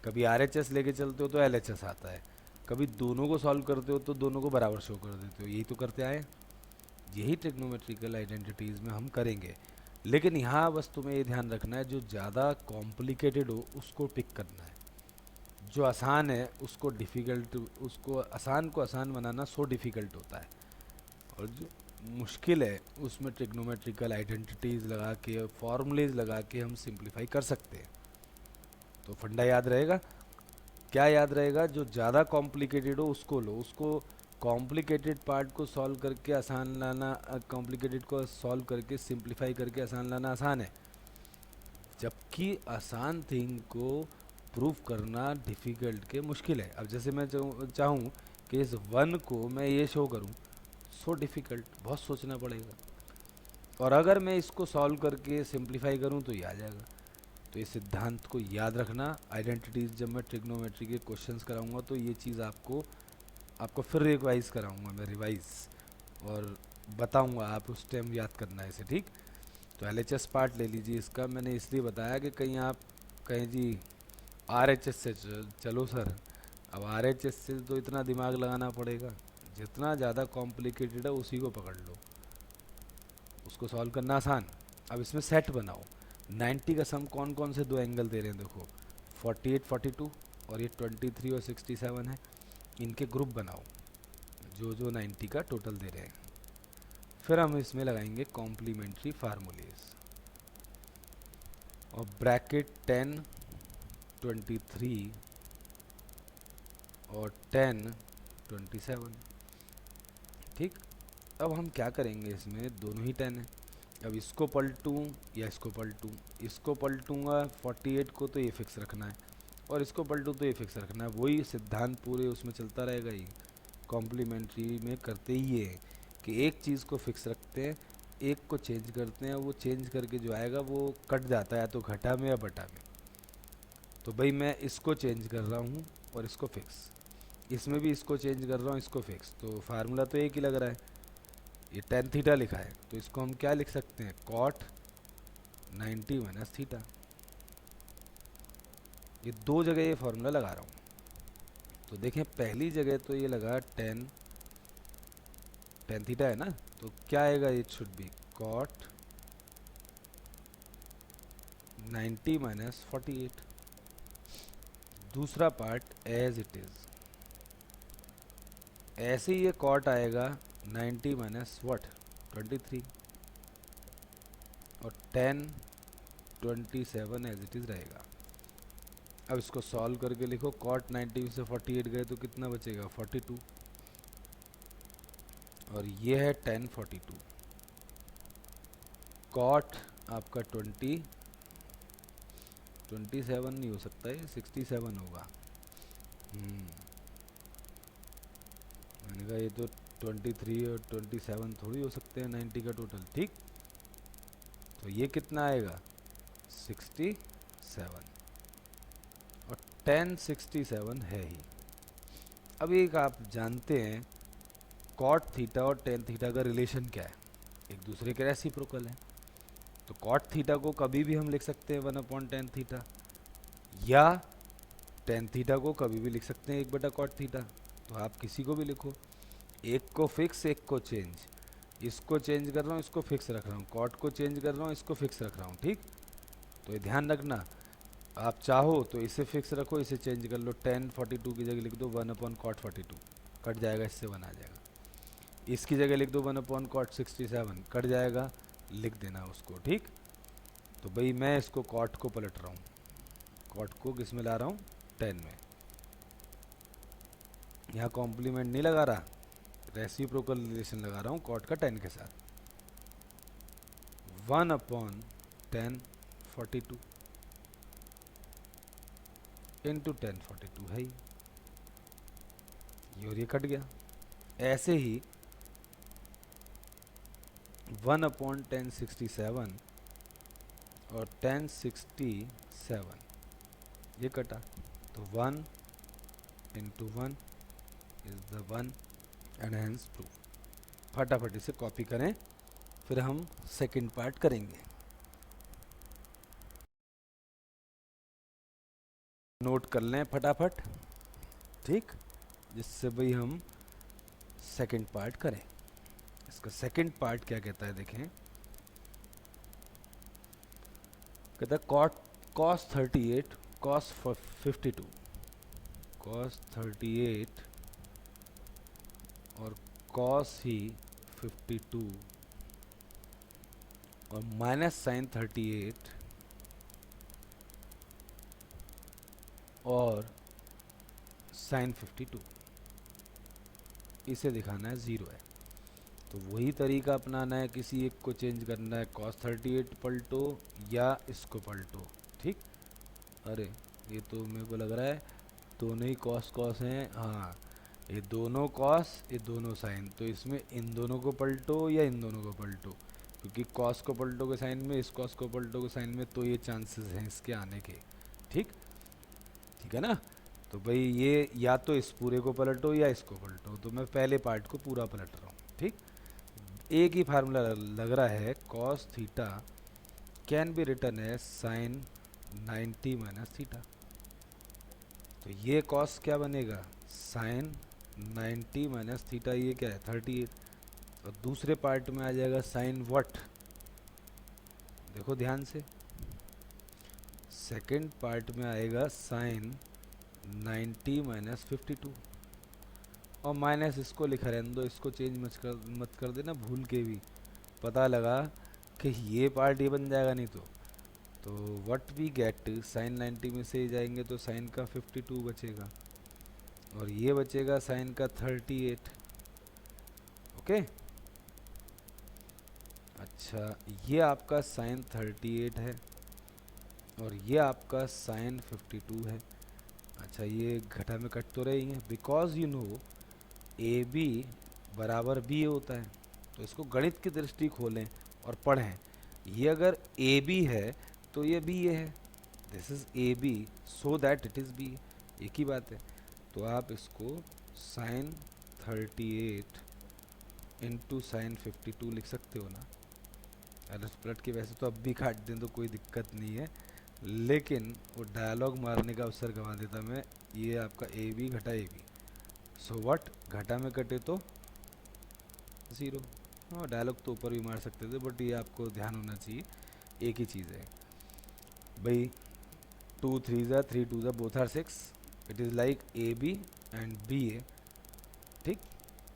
कभी RHS लेके चलते हो तो LHS आता है, कभी दोनों को सॉल्व करते हो तो दोनों को बराबर शो कर देते हो। यही तो करते आए, यही ट्रिग्नोमेट्रिकल आइडेंटिटीज़ में हम करेंगे। लेकिन यहाँ बस तुम्हें ये ध्यान रखना है, जो ज़्यादा कॉम्प्लिकेटेड हो उसको पिक करना है, जो आसान है उसको डिफ़िकल्ट, उसको आसान को आसान बनाना सो डिफ़िकल्ट होता है, और जो मुश्किल है उसमें ट्रिग्नोमेट्रिकल आइडेंटिटीज़ लगा के, फॉर्मूलेज लगा के हम सिंप्लीफाई कर सकते हैं। तो फंडा याद रहेगा, क्या याद रहेगा, जो ज़्यादा कॉम्प्लिकेटेड हो उसको लो, उसको कॉम्प्लिकेटेड पार्ट को सॉल्व करके आसान लाना, कॉम्प्लिकेटेड को सॉल्व करके सिंप्लीफाई करके आसान लाना आसान है, जबकि आसान थिंग को प्रूव करना डिफ़िकल्ट के मुश्किल है। अब जैसे मैं चाहूँ कि इस 1 को मैं ये शो करूँ, सो डिफ़िकल्ट, बहुत सोचना पड़ेगा, और अगर मैं इसको सॉल्व करके सिंप्लीफाई करूँ तो ये आ जाएगा। तो ये सिद्धांत को याद रखना। आइडेंटिटीज़ जब मैं ट्रिग्नोमेट्री के क्वेश्चंस कराऊंगा तो ये चीज़ आपको फिर रिवाइज कराऊंगा मैं, रिवाइज, और बताऊंगा, आप उस टाइम याद करना है इसे। ठीक, तो LHS पार्ट ले लीजिए इसका। मैंने इसलिए बताया कि कहीं आप कहें जी RHS से चलो सर, अब RHS से तो इतना दिमाग लगाना पड़ेगा, जितना ज़्यादा कॉम्प्लिकेटेड है उसी को पकड़ लो, उसको सॉल्व करना आसान। अब इसमें सेट बनाओ, 90 का सम कौन कौन से दो एंगल दे रहे हैं, देखो 48 42 और ये 23 और 67 है, इनके ग्रुप बनाओ जो जो 90 का टोटल दे रहे हैं। फिर हम इसमें लगाएंगे कॉम्प्लीमेंट्री फार्मूलेज, और ब्रैकेट 10 23 और 10 27। ठीक, अब हम क्या करेंगे, इसमें दोनों ही 10 है। अब इसको पलटूँ या इसको पलटूँ, इसको पलटूँगा 48 को तो ये फिक्स रखना है, और इसको पलटूँ तो ये फिक्स रखना है। वही सिद्धांत पूरे उसमें चलता रहेगा। ही कॉम्प्लीमेंट्री में करते ही ये है कि एक चीज़ को फिक्स रखते हैं, एक को चेंज करते हैं, वो चेंज करके जो आएगा वो कट जाता है, तो घटा में या बटा में। तो भाई मैं इसको चेंज कर रहा हूँ और इसको फिक्स, इसमें भी इसको चेंज कर रहा हूँ, इसको फिक्स, तो फार्मूला तो एक ही लग रहा है। ये टेन थीटा लिखा है तो इसको हम क्या लिख सकते हैं, कॉट 90 माइनस थीटा। ये दो जगह ये फार्मूला लगा रहा हूँ। तो देखें पहली जगह तो ये लगा टेन थीटा है ना, तो क्या आएगा, it should be cot 90 minus 48। दूसरा पार्ट एज इट इज, ऐसे ही ये कॉट आएगा 90 माइनस व्हाट 23, और 10 27 एज इट इज रहेगा। अब इसको सॉल्व करके लिखो, कॉट 90 से 48 गए तो कितना बचेगा 42, और ये है 1042। कॉट आपका 27 नहीं हो सकता है, 67 होगा। मैंने कहा ये तो 23 और 27 थोड़ी हो सकते हैं 90 का टोटल, ठीक। तो ये कितना आएगा 67, और 1067 है ही। अब एक आप जानते हैं कॉट थीटा और टेन थीटा का रिलेशन क्या है, एक दूसरे के रेसिप्रोकल है। तो कॉट थीटा को कभी भी हम लिख सकते हैं 1/10 थीटा, या टेन थीटा को कभी भी लिख सकते हैं 1/कॉट थीटा। तो आप किसी को भी लिखो, एक को फिक्स एक को चेंज, इसको चेंज कर रहा हूँ इसको फिक्स रख रहा हूँ, कॉट को चेंज कर रहा हूँ इसको फिक्स रख रहा हूँ, ठीक। तो ये ध्यान रखना, आप चाहो तो इसे फिक्स रखो, इसे चेंज कर लो, 1042 की जगह लिख दो 1/cot 42, कट जाएगा, इससे 1 आ जाएगा। इसकी जगह लिख दो 1/cot 67, कट जाएगा, लिख देना उसको, ठीक। तो भाई मैं इसको कॉट को पलट रहा हूँ, कॉट को किस में ला रहा हूँ 10 में। यहाँ कॉम्प्लीमेंट नहीं लगा रहा, रेसिप्रोकल रिलेशन लगा रहा हूँ कॉट का 10 के साथ। 1/10 42 इंटू 1042 है ही, ये और ये कट गया। ऐसे ही 1/1067 और 1067 ये कटा, तो 1 into 1 is the 1 and hence 2। फटाफट इसे कॉपी करें, फिर हम सेकंड पार्ट करेंगे। नोट कर लें फटाफट, ठीक, जिससे भाई हम सेकंड पार्ट करें। इसका सेकंड पार्ट क्या कहता है देखें, कहता है cos 38 cos 52, cos 38 और cos ही 52 और माइनस साइन 38 और साइन 52, इसे दिखाना है 0 है। तो वही तरीका अपनाना है, किसी एक को चेंज करना है, cos 38 पलटो या इसको पलटो, ठीक। अरे ये तो मेरे को लग रहा है दोनों ही cos हैं, हाँ ये दोनों cos ये दोनों साइन, तो इसमें इन दोनों को पलटो या इन दोनों को पलटो, क्योंकि cos को पलटो के साइन में, इस cos को पलटो के साइन में, तो ये चांसेस हैं इसके आने के, ठीक, ठीक है ना। तो भाई ये या तो इस पूरे को पलटो या इसको पलटो, तो मैं पहले पार्ट को पूरा पलट रहा हूँ, ठीक। एक ही फार्मूला लग रहा है, cos theta can be written as sine 90 minus theta. तो ये cos क्या बनेगा, साइन 90 माइनस थीटा, ये क्या है 38, और दूसरे पार्ट में आ जाएगा साइन व्हाट, देखो ध्यान से, सेकंड पार्ट में आएगा साइन 90 माइनस 52, और माइनस इसको लिखा रहने दो, इसको चेंज मत कर देना भूल के भी, पता लगा कि ये पार्ट ये बन जाएगा नहीं तो व्हाट वी गेट, साइन 90 में से ही जाएंगे तो साइन का 52 बचेगा, और ये बचेगा साइन का 38, ओके। अच्छा ये आपका साइन 38 है और ये आपका साइन 52 है। अच्छा ये घटा में कट तो रही है, because you know A B बराबर बी होता है, तो इसको गणित की दृष्टि खोलें और पढ़ें। ये अगर ए बी है तो ये बी ए है, this is A B so that it is B, एक ही बात है। तो आप इसको साइन 38 इंटू साइन 52 लिख सकते हो ना। अरे पलट के वैसे तो अब भी काट दें तो कोई दिक्कत नहीं है, लेकिन वो डायलॉग मारने का अवसर गंवा देता मैं। ये आपका ए बी घटा ए बी, सो व्हाट, घटा में कटे तो ज़ीरो। हाँ, डायलॉग तो ऊपर भी मार सकते थे, बट ये आपको ध्यान होना चाहिए एक ही चीज़ है भाई। 2 3 ज़ा 3 2 ज़ा both are 6, it is like A B and B A. ठीक,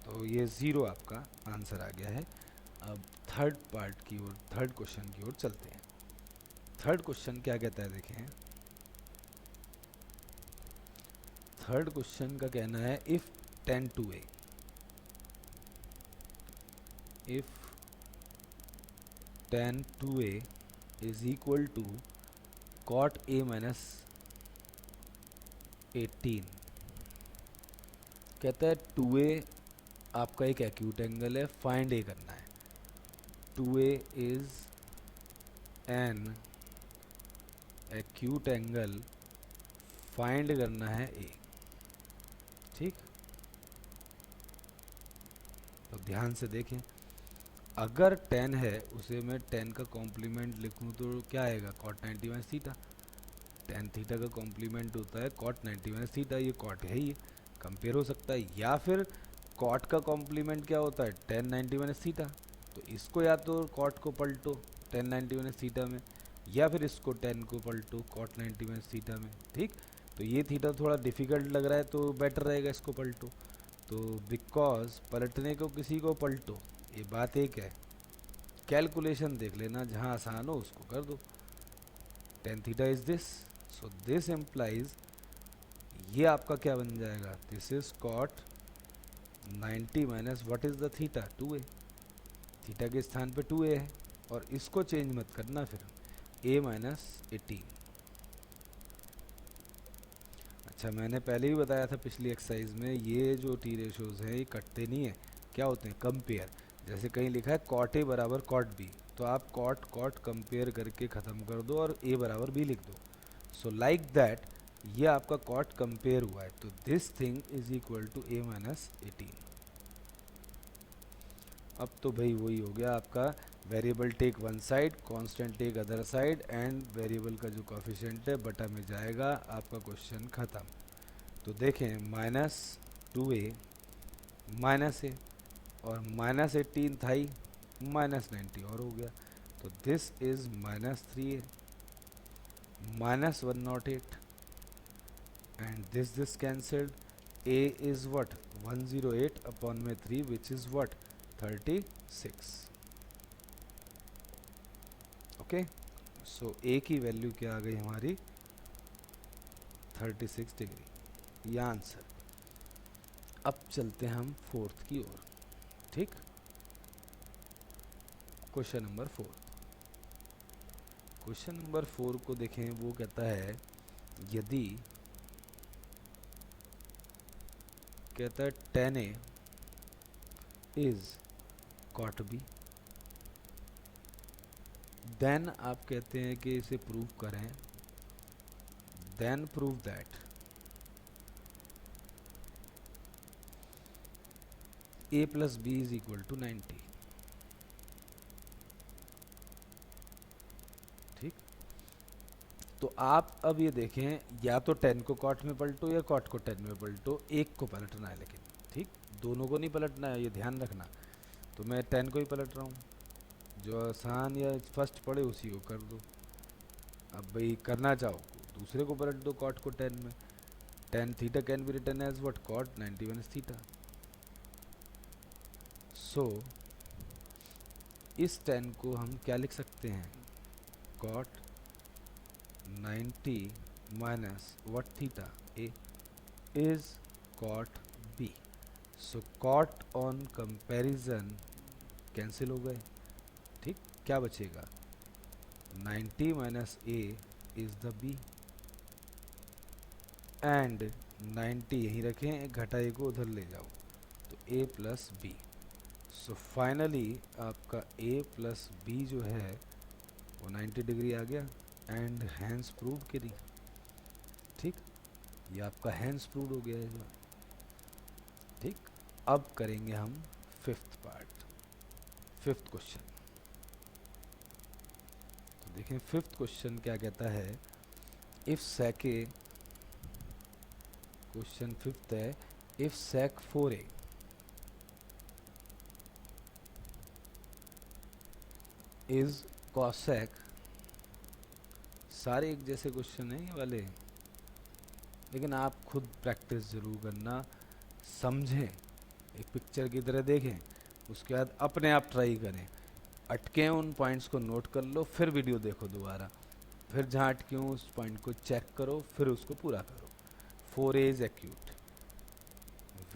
तो ये ज़ीरो आपका आंसर आ गया है। अब थर्ड पार्ट की ओर, थर्ड क्वेश्चन की ओर चलते हैं। थर्ड क्वेश्चन क्या कहता है देखें। थर्ड क्वेश्चन का कहना है if 10 two A, if 10 two A is equal to cot A minus 18। कहता है 2a आपका एक एक्यूट एंगल है, फाइंड ए करना है। 2a is an acute angle, find करना है ए। ठीक, तो ध्यान से देखें, अगर 10 है उसे मैं 10 का कॉम्प्लीमेंट लिखूं तो क्या आएगा, cot 90 minus theta. Tan theta का कॉम्प्लीमेंट होता है कॉट 90 माइनस थीटा, ये कॉट है ही, कंपेयर हो सकता है। या फिर कॉट का कॉम्प्लीमेंट क्या होता है, टेन 90 माइनस थीटा। तो इसको या तो कॉट को पलटो 10 90 माइनस थीटा में, या फिर इसको 10 को पलटो कॉट 90 माइनस थीटा में। ठीक, तो ये थीटा थोड़ा डिफिकल्ट लग रहा है तो बेटर रहेगा इसको पलटो। तो बिकॉज पलटने को किसी को पलटो, ये बात एक है, कैलकुलेशन देख लेना, जहाँ आसान हो उसको कर दो। Tan theta is this, so this implies, ये आपका क्या बन जाएगा, this is cot 90 minus what is the theta, 2a। थीटा के स्थान पे 2a है, और इसको चेंज मत करना फिर, a माइनस 18। अच्छा, मैंने पहले ही बताया था पिछली एक्सरसाइज में, ये जो टी रेशोज हैं ये कटते नहीं है, क्या होते हैं, कंपेयर। जैसे कहीं लिखा है कॉट ए बराबर कॉट बी, तो आप कॉट कॉट कंपेयर करके ख़त्म कर दो और a बराबर b लिख दो। सो लाइक दैट, ये आपका कॉट कंपेयर हुआ है, तो this thing is equal to a minus 18। अब तो भाई वही हो गया आपका, variable take one side, constant take other side, and variable का जो कोफिशिएंट है बटा में जाएगा, आपका क्वेश्चन ख़त्म। तो देखें, माइनस 2a माइनस ए, और माइनस 18 था ही, माइनस 90 और हो गया, तो this is minus 3a minus 108, and this cancelled, a is what, 108 upon में 3 which is what, 36। Okay, so a की वैल्यू क्या आ गई हमारी, 36 डिग्री, ये आंसर। अब चलते हैं हम फोर्थ की ओर। ठीक, क्वेश्चन नंबर 4। क्वेश्चन नंबर 4 को देखें, वो कहता है यदि, कहता है 10a is cot B, then आप कहते हैं कि इसे प्रूव करें, then prove that a plus B is equal to 90। ठीक, तो आप अब ये देखें, या तो 10 को कॉट में पलटो या कॉट को 10 में पलटो, एक को पलटना है लेकिन, ठीक, दोनों को नहीं पलटना है, ये ध्यान रखना। तो मैं 10 को ही पलट रहा हूँ, जो आसान या फर्स्ट पड़े उसी को कर दो। अब भाई करना चाहो दूसरे को पलट दो, कॉट को 10 में। 10 theta can be written as what, cot 90 minus theta. So इस 10 को हम क्या लिख सकते हैं, cot 90 minus what theta, A is cot B. So cot on comparison cancel हो गए। ठीक, क्या बचेगा, 90 minus A is the B, and 90 यहीं रखें, घटाए को उधर ले जाओ, तो a plus B. So finally आपका a प्लस बी जो है वो 90 डिग्री आ गया, एंड हैंस प्रूव करी। ठीक, ये आपका हैंस प्रूव हो गया है। ठीक, अब करेंगे हम फिफ्थ पार्ट, फिफ्थ क्वेश्चन। तो देखें फिफ्थ क्वेश्चन क्या कहता है, if sec A, question fifth है, if sec 4a is cosec, सारे एक जैसे क्वेश्चन हैं ये वाले, लेकिन आप खुद प्रैक्टिस जरूर करना, समझें, एक पिक्चर की तरह देखें, उसके बाद अपने आप ट्राई करें, अटके उन पॉइंट्स को नोट कर लो, फिर वीडियो देखो दोबारा, फिर जहाँ अटके हूँ उस पॉइंट को चेक करो, फिर उसको पूरा करो। 4a is acute,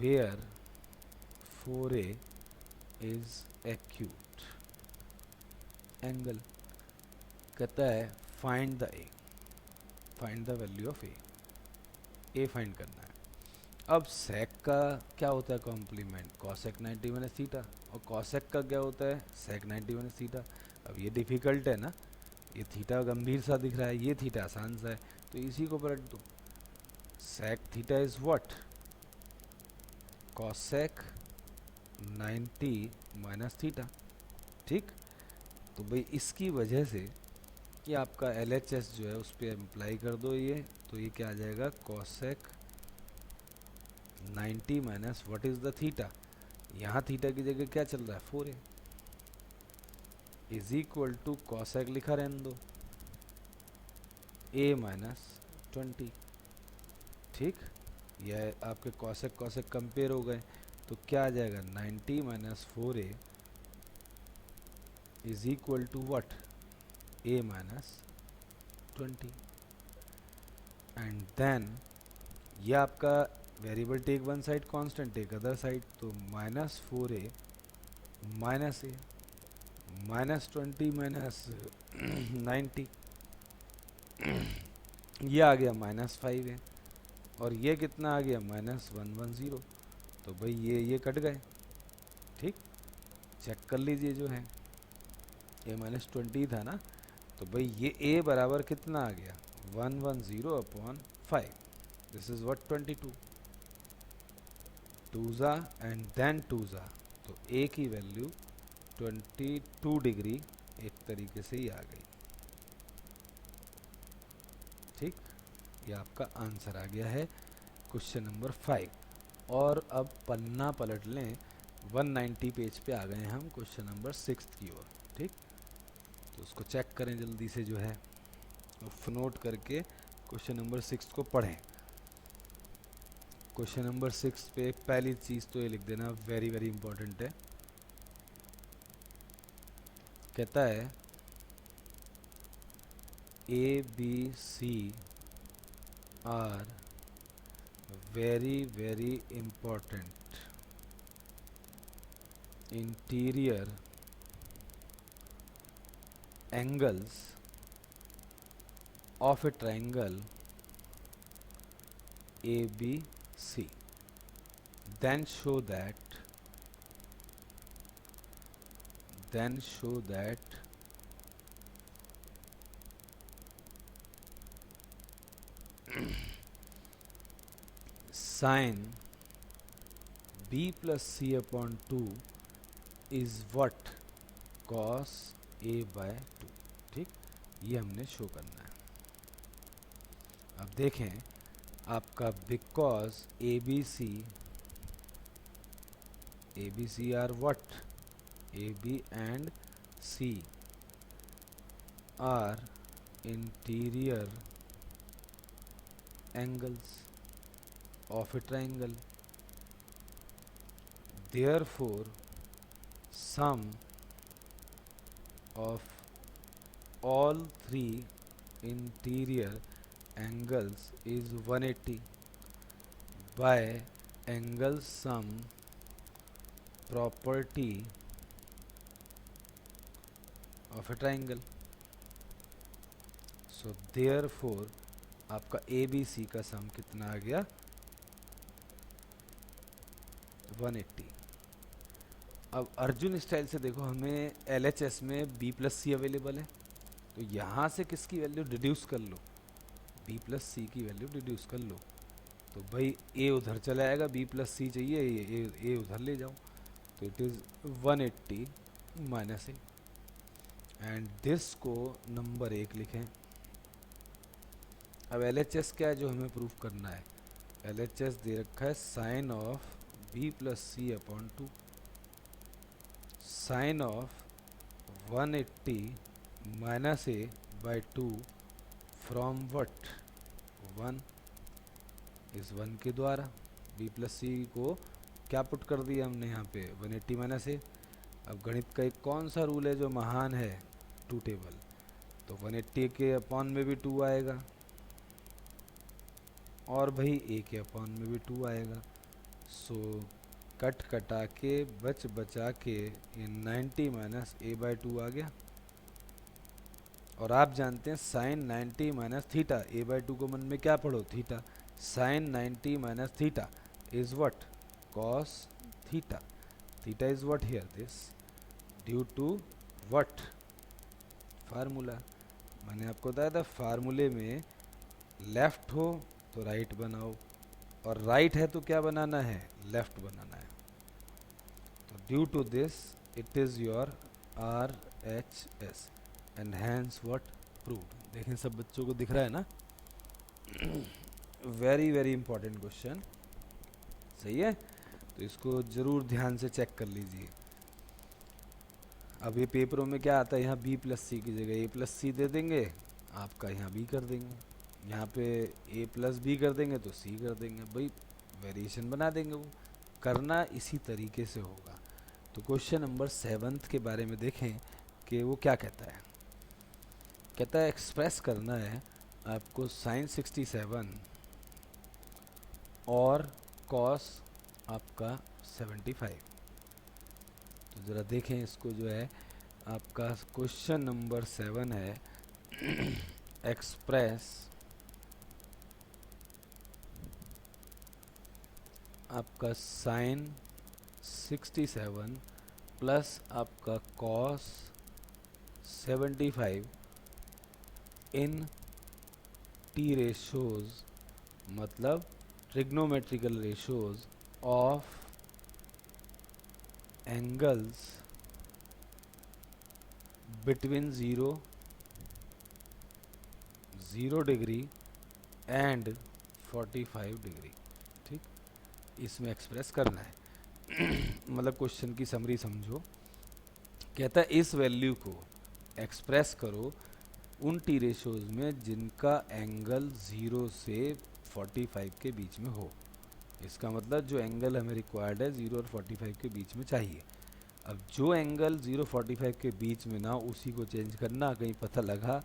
where 4a is acute angle, कहता है find the A, find the value of A find करना है। अब सेक का क्या होता है कॉम्प्लीमेंट, कॉसेक 90 माइनस थीटा, और कॉसेक का क्या होता है सेक 90 माइनस थीटा। अब ये डिफिकल्ट है ना, ये थीटा गंभीर सा दिख रहा है, ये थीटा आसान सा है, तो इसी को पलट दो, sec theta is what, cosec 90 minus theta. ठीक, तो भाई इसकी वजह से कि आपका LHS जो है उस पर अप्लाई कर दो ये, तो ये क्या आ जाएगा, cosec 90 minus what is the theta, यहाँ थीटा की जगह क्या चल रहा है 4a, is equal to cosec लिखा रहने दो a माइनस 20। ठीक, यह आपके कॉसेक कॉसेक कंपेयर हो गए, तो क्या आ जाएगा 90 minus 4a is equal to what, a minus 20। And then ये आपका variable take one side, constant take other side, तो minus 4a minus a minus 20 minus 90, ये आ गया माइनस 5a, और ये कितना आ गया माइनस 110, तो भाई ये कट गए। ठीक, चेक कर लीजिए जो है, ये माइनस 20 था ना, तो भाई ये a बराबर कितना आ गया 110 अपॉन 5, दिस इज व्हाट 22, टूजा एंड देन टूजा, तो a की वैल्यू 22 डिग्री एक तरीके से ही आ गई। ठीक, ये आपका आंसर आ गया है क्वेश्चन नंबर 5। और अब पन्ना पलट लें, 190 पेज पे आ गए हम क्वेश्चन नंबर 6 की ओर। ठीक, तो उसको चेक करें जल्दी से जो है, नोट करके क्वेश्चन नंबर 6 को पढ़ें। क्वेश्चन नंबर 6 पे पहली चीज़ तो ये लिख देना, वेरी वेरी इंपॉर्टेंट है, कहता है ABC are very very important interior angles of a triangle ABC, then show that sin B plus C upon 2 is what, cos A by 2। ठीक, ये हमने शो करना है। अब देखें आपका because ABC are what, AB and C are interior angles of a triangle, therefore sum of all three interior angles is 180 by angle sum property of a triangle। so therefore आपका ABC का सम कितना आ गया 180। अब Arjun style से देखो, हमें LHS में B प्लस सी अवेलेबल है, तो यहाँ से किसकी वैल्यू डिड्यूस कर लो, B प्लस सी की वैल्यू डिड्यूस कर लो। तो भाई ए उधर चला आएगा, बी प्लस सी चाहिए, ये ए उधर ले जाओ, तो it is 180 minus A. And this को नंबर 1 लिखें। अब LHS क्या है जो हमें प्रूफ करना है? LHS दे रखा है sine of B plus C upon 2, sine of 180 minus A by 2 from what 1, इस 1 के द्वारा बी प्लस सी को क्या पुट कर दिया हमने यहाँ पे 180 माइनस ए। अब गणित का एक कौन सा रूल है जो महान है? 2 टेबल। तो 180 के अपॉन में भी 2 आएगा, और भाई ए के अपॉन में भी 2 आएगा। सो कट कटा के बच बचा के ये 90 माइनस ए बाई 2 आ गया। और आप जानते हैं sine 90 minus theta, A by 2 को मन में क्या पढ़ो? Theta. Sine 90 minus theta is what? Cos theta. Theta is what here? This due to what? Formula. मैंने आपको बताया था फार्मूले में लेफ्ट हो तो राइट बनाओ, और राइट है तो क्या बनाना है? लेफ्ट बनाना है। तो due to this it is your RHS and hence what? Proved. देखें सब बच्चों को दिख रहा है ना? वेरी वेरी इंपॉर्टेंट क्वेश्चन, सही है? तो इसको जरूर ध्यान से चेक कर लीजिए। अब ये पेपरों में क्या आता है, यहाँ बी प्लस सी की जगह ए प्लस सी दे देंगे, आपका यहाँ बी कर देंगे, यहाँ पे ए प्लस बी कर देंगे तो सी कर देंगे, भाई वेरिएशन बना देंगे। वो करना इसी तरीके से होगा। तो क्वेश्चन नंबर 7 के बारे में देखें कि वो क्या कहता है। कहता है एक्सप्रेस करना है आपको साइन 67 और कॉस आपका 75। तो ज़रा देखें इसको, जो है आपका क्वेश्चन नंबर 7 है एक्सप्रेस आपका साइन 67 प्लस आपका कॉस 75 इन टी रेशोज, मतलब trigonometrical ratios of angles between 0 degree and 45 degree. ठीक, इसमें एक्सप्रेस करना है। मतलब क्वेश्चन की समरी समझो। कहता है इस वैल्यू को एक्सप्रेस करो उन टी रेशोज में जिनका एंगल 0 से 45 के बीच में हो। इसका मतलब जो एंगल हमें रिक्वायर्ड है 0 और 45 के बीच में चाहिए। अब जो एंगल 0-45 के बीच में ना, उसी को चेंज करना। कहीं पता लगा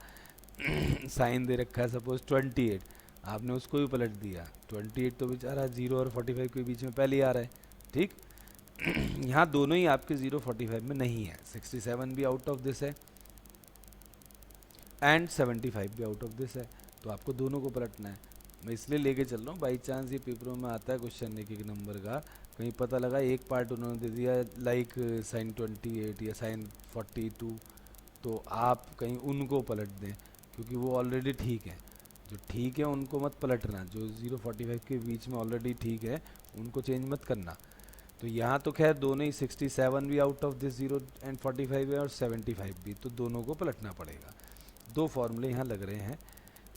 साइन दे रखा है सपोज 28, आपने उसको भी पलट दिया 28, तो बेचारा 0 और 45 के बीच में पहले ही आ रहा है। ठीक, यहाँ दोनों ही आपके 0-45 में नहीं है, 67 भी आउट ऑफ दिस है एंड 75 भी आउट ऑफ दिस है, तो आपको दोनों को पलटना है। मैं इसलिए लेके चल रहा हूँ, बाई चांस ये पेपरों में आता है क्वेश्चन एक एक नंबर का, कहीं पता लगा एक पार्ट उन्होंने दे दिया लाइक साइन 28 या साइन 42, तो आप कहीं उनको पलट दें, क्योंकि वो ऑलरेडी ठीक है। जो ठीक है उनको मत पलटना, जो 0-45 के बीच में ऑलरेडी ठीक है उनको चेंज मत करना। तो यहाँ तो खैर दोनों ही 67 भी आउट ऑफ दिस 0 एंड 45 है और 75 भी, तो दोनों को पलटना पड़ेगा। दो फॉर्मूले यहाँ लग रहे हैं,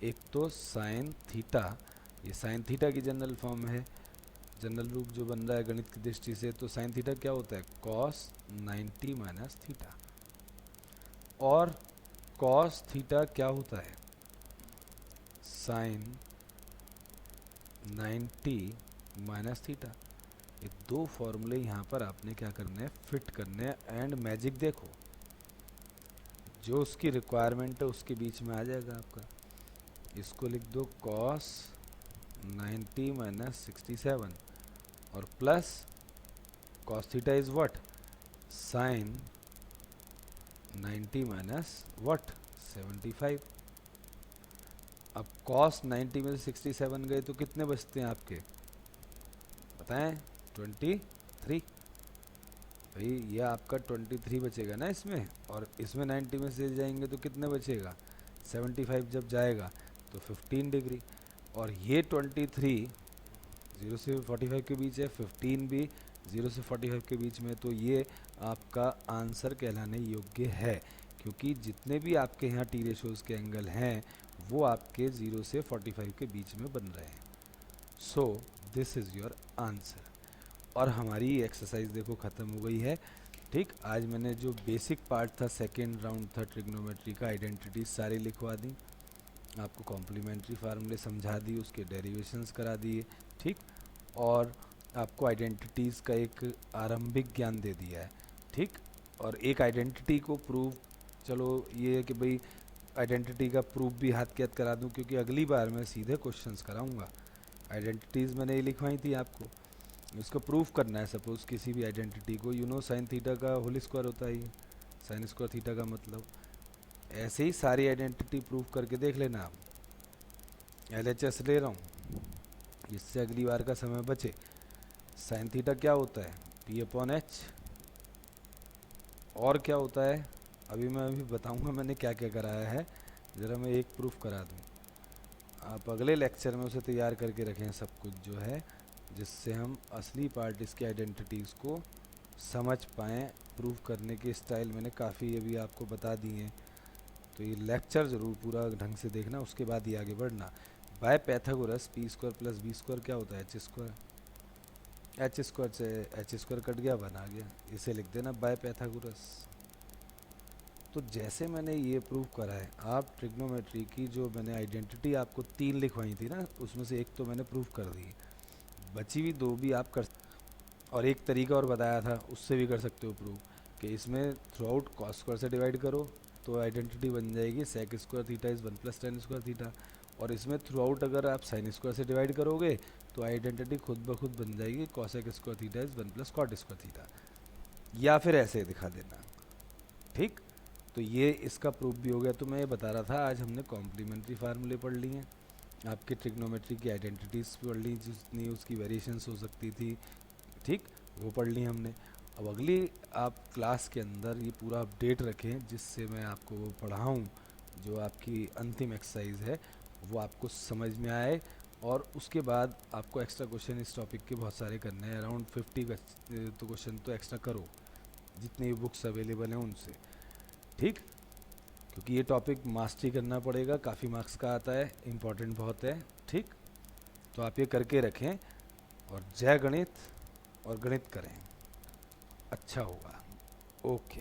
एक तो साइन थीटा, ये साइन थीटा की जनरल फॉर्म है, जनरल रूप जो बन रहा है गणित की दृष्टि से। तो साइन थीटा क्या होता है? Cos 90 minus theta. और कॉस थीटा क्या होता है? Sine 90 minus theta. ये दो फॉर्मूले यहाँ पर आपने क्या करने हैं? फिट करने हैं। एंड मैजिक देखो, जो उसकी रिक्वायरमेंट है उसके बीच में आ जाएगा आपका। इसको लिख दो कॉस 90 माइनस 67 और plus cos theta is what? Sine 90 minus what? 75। अब कॉस 90 में से 67 गए तो कितने बचते हैं आपके बताएं? 23। भाई ये आपका 23 बचेगा ना इसमें, और इसमें 90 में से जाएंगे तो कितने बचेगा? 75 जब जाएगा तो 15 डिग्री। और ये 23 0 से 45 के बीच है, 15 भी 0 से 45 के बीच में, तो ये आपका आंसर कहलाने योग्य है, क्योंकि जितने भी आपके यहाँ टी रेशोज़ के एंगल हैं वो आपके 0 से 45 के बीच में बन रहे हैं। So this is your answer. और हमारी एक्सरसाइज देखो ख़त्म हो गई है। ठीक, आज मैंने जो बेसिक पार्ट था, सेकेंड राउंड था ट्रिग्नोमेट्री का, आइडेंटिटीज सारी लिखवा दी, आपको कॉम्प्लीमेंट्री फार्मूले समझा दी, उसके डेरिवेशंस करा दिए। ठीक, और आपको आइडेंटिटीज़ का एक आरंभिक ज्ञान दे दिया है। ठीक, और एक आइडेंटिटी को प्रूव, चलो ये है कि भाई आइडेंटिटी का प्रूफ भी हाथ के हाथ करा दूं, क्योंकि अगली बार मैं सीधे क्वेश्चंस कराऊंगा। आइडेंटिटीज़ मैंने ये लिखवाई थी आपको, इसको प्रूफ करना है। सपोज किसी भी आइडेंटिटी को, यू नो साइन थीटा का होल स्क्वायर होता है ये, साइन स्क्वायर थीटा का मतलब, ऐसे ही सारी आइडेंटिटी प्रूफ करके देख लेना आप। LHS ले रहा हूँ जिससे अगली बार का समय बचे। साइन थीटा क्या होता है, P/H, और क्या होता है अभी मैं बताऊंगा मैंने क्या क्या कराया है, ज़रा मैं एक प्रूफ करा दूँ, आप अगले लेक्चर में उसे तैयार करके रखें सब कुछ जो है, जिससे हम असली पार्ट इसकी आइडेंटिटीज़ को समझ पाएँ। प्रूफ करने के स्टाइल मैंने काफ़ी अभी आपको बता दिए हैं, तो ये लेक्चर ज़रूर पूरा ढंग से देखना, उसके बाद ही आगे बढ़ना। बाय पैथागोरस p² + b² क्या होता है, h²। h² से h² कट गया, 1 आ गया, इसे लिख देना बाय पैथागोरस। तो जैसे मैंने ये प्रूव करा है, आप ट्रिग्नोमेट्री की जो मैंने आइडेंटिटी आपको 3 लिखवाई थी ना, उसमें से एक तो मैंने प्रूव कर दी, बची हुई 2 भी आप कर, और एक तरीका और बताया था, उससे भी कर सकते हो प्रूव, कि इसमें थ्रू आउट cos² से डिवाइड करो तो आइडेंटिटी बन जाएगी sec² theta is 1 + tan² theta, और इसमें थ्रू आउट अगर आप sin² से डिवाइड करोगे तो आइडेंटिटी खुद ब खुद बन जाएगी cosec² theta is 1 + cot² theta, या फिर ऐसे दिखा देना। ठीक, तो ये इसका प्रूफ भी हो गया। तो मैं ये बता रहा था, आज हमने कॉम्प्लीमेंट्री फार्मूले पढ़ लिए हैं, आपके ट्रिग्नोमेट्री की आइडेंटिटीज़ पढ़ ली, जितनी उसकी वेरिएशंस हो सकती थी, ठीक, वो पढ़ ली हमने। अब अगली आप क्लास के अंदर ये पूरा अपडेट रखें, जिससे मैं आपको वो पढ़ाऊँ, जो आपकी अंतिम एक्सरसाइज है वो आपको समझ में आए, और उसके बाद आपको एक्स्ट्रा क्वेश्चन इस टॉपिक के बहुत सारे करने हैं, अराउंड 50 तो क्वेश्चन तो एक्स्ट्रा करो, जितनी भी बुक्स अवेलेबल हैं उनसे। ठीक, क्योंकि ये टॉपिक मास्टरी करना पड़ेगा, काफ़ी मार्क्स का आता है, इम्पॉर्टेंट बहुत है। ठीक, तो आप ये करके रखें, और जय गणित, और गणित करें, अच्छा होगा। ओके।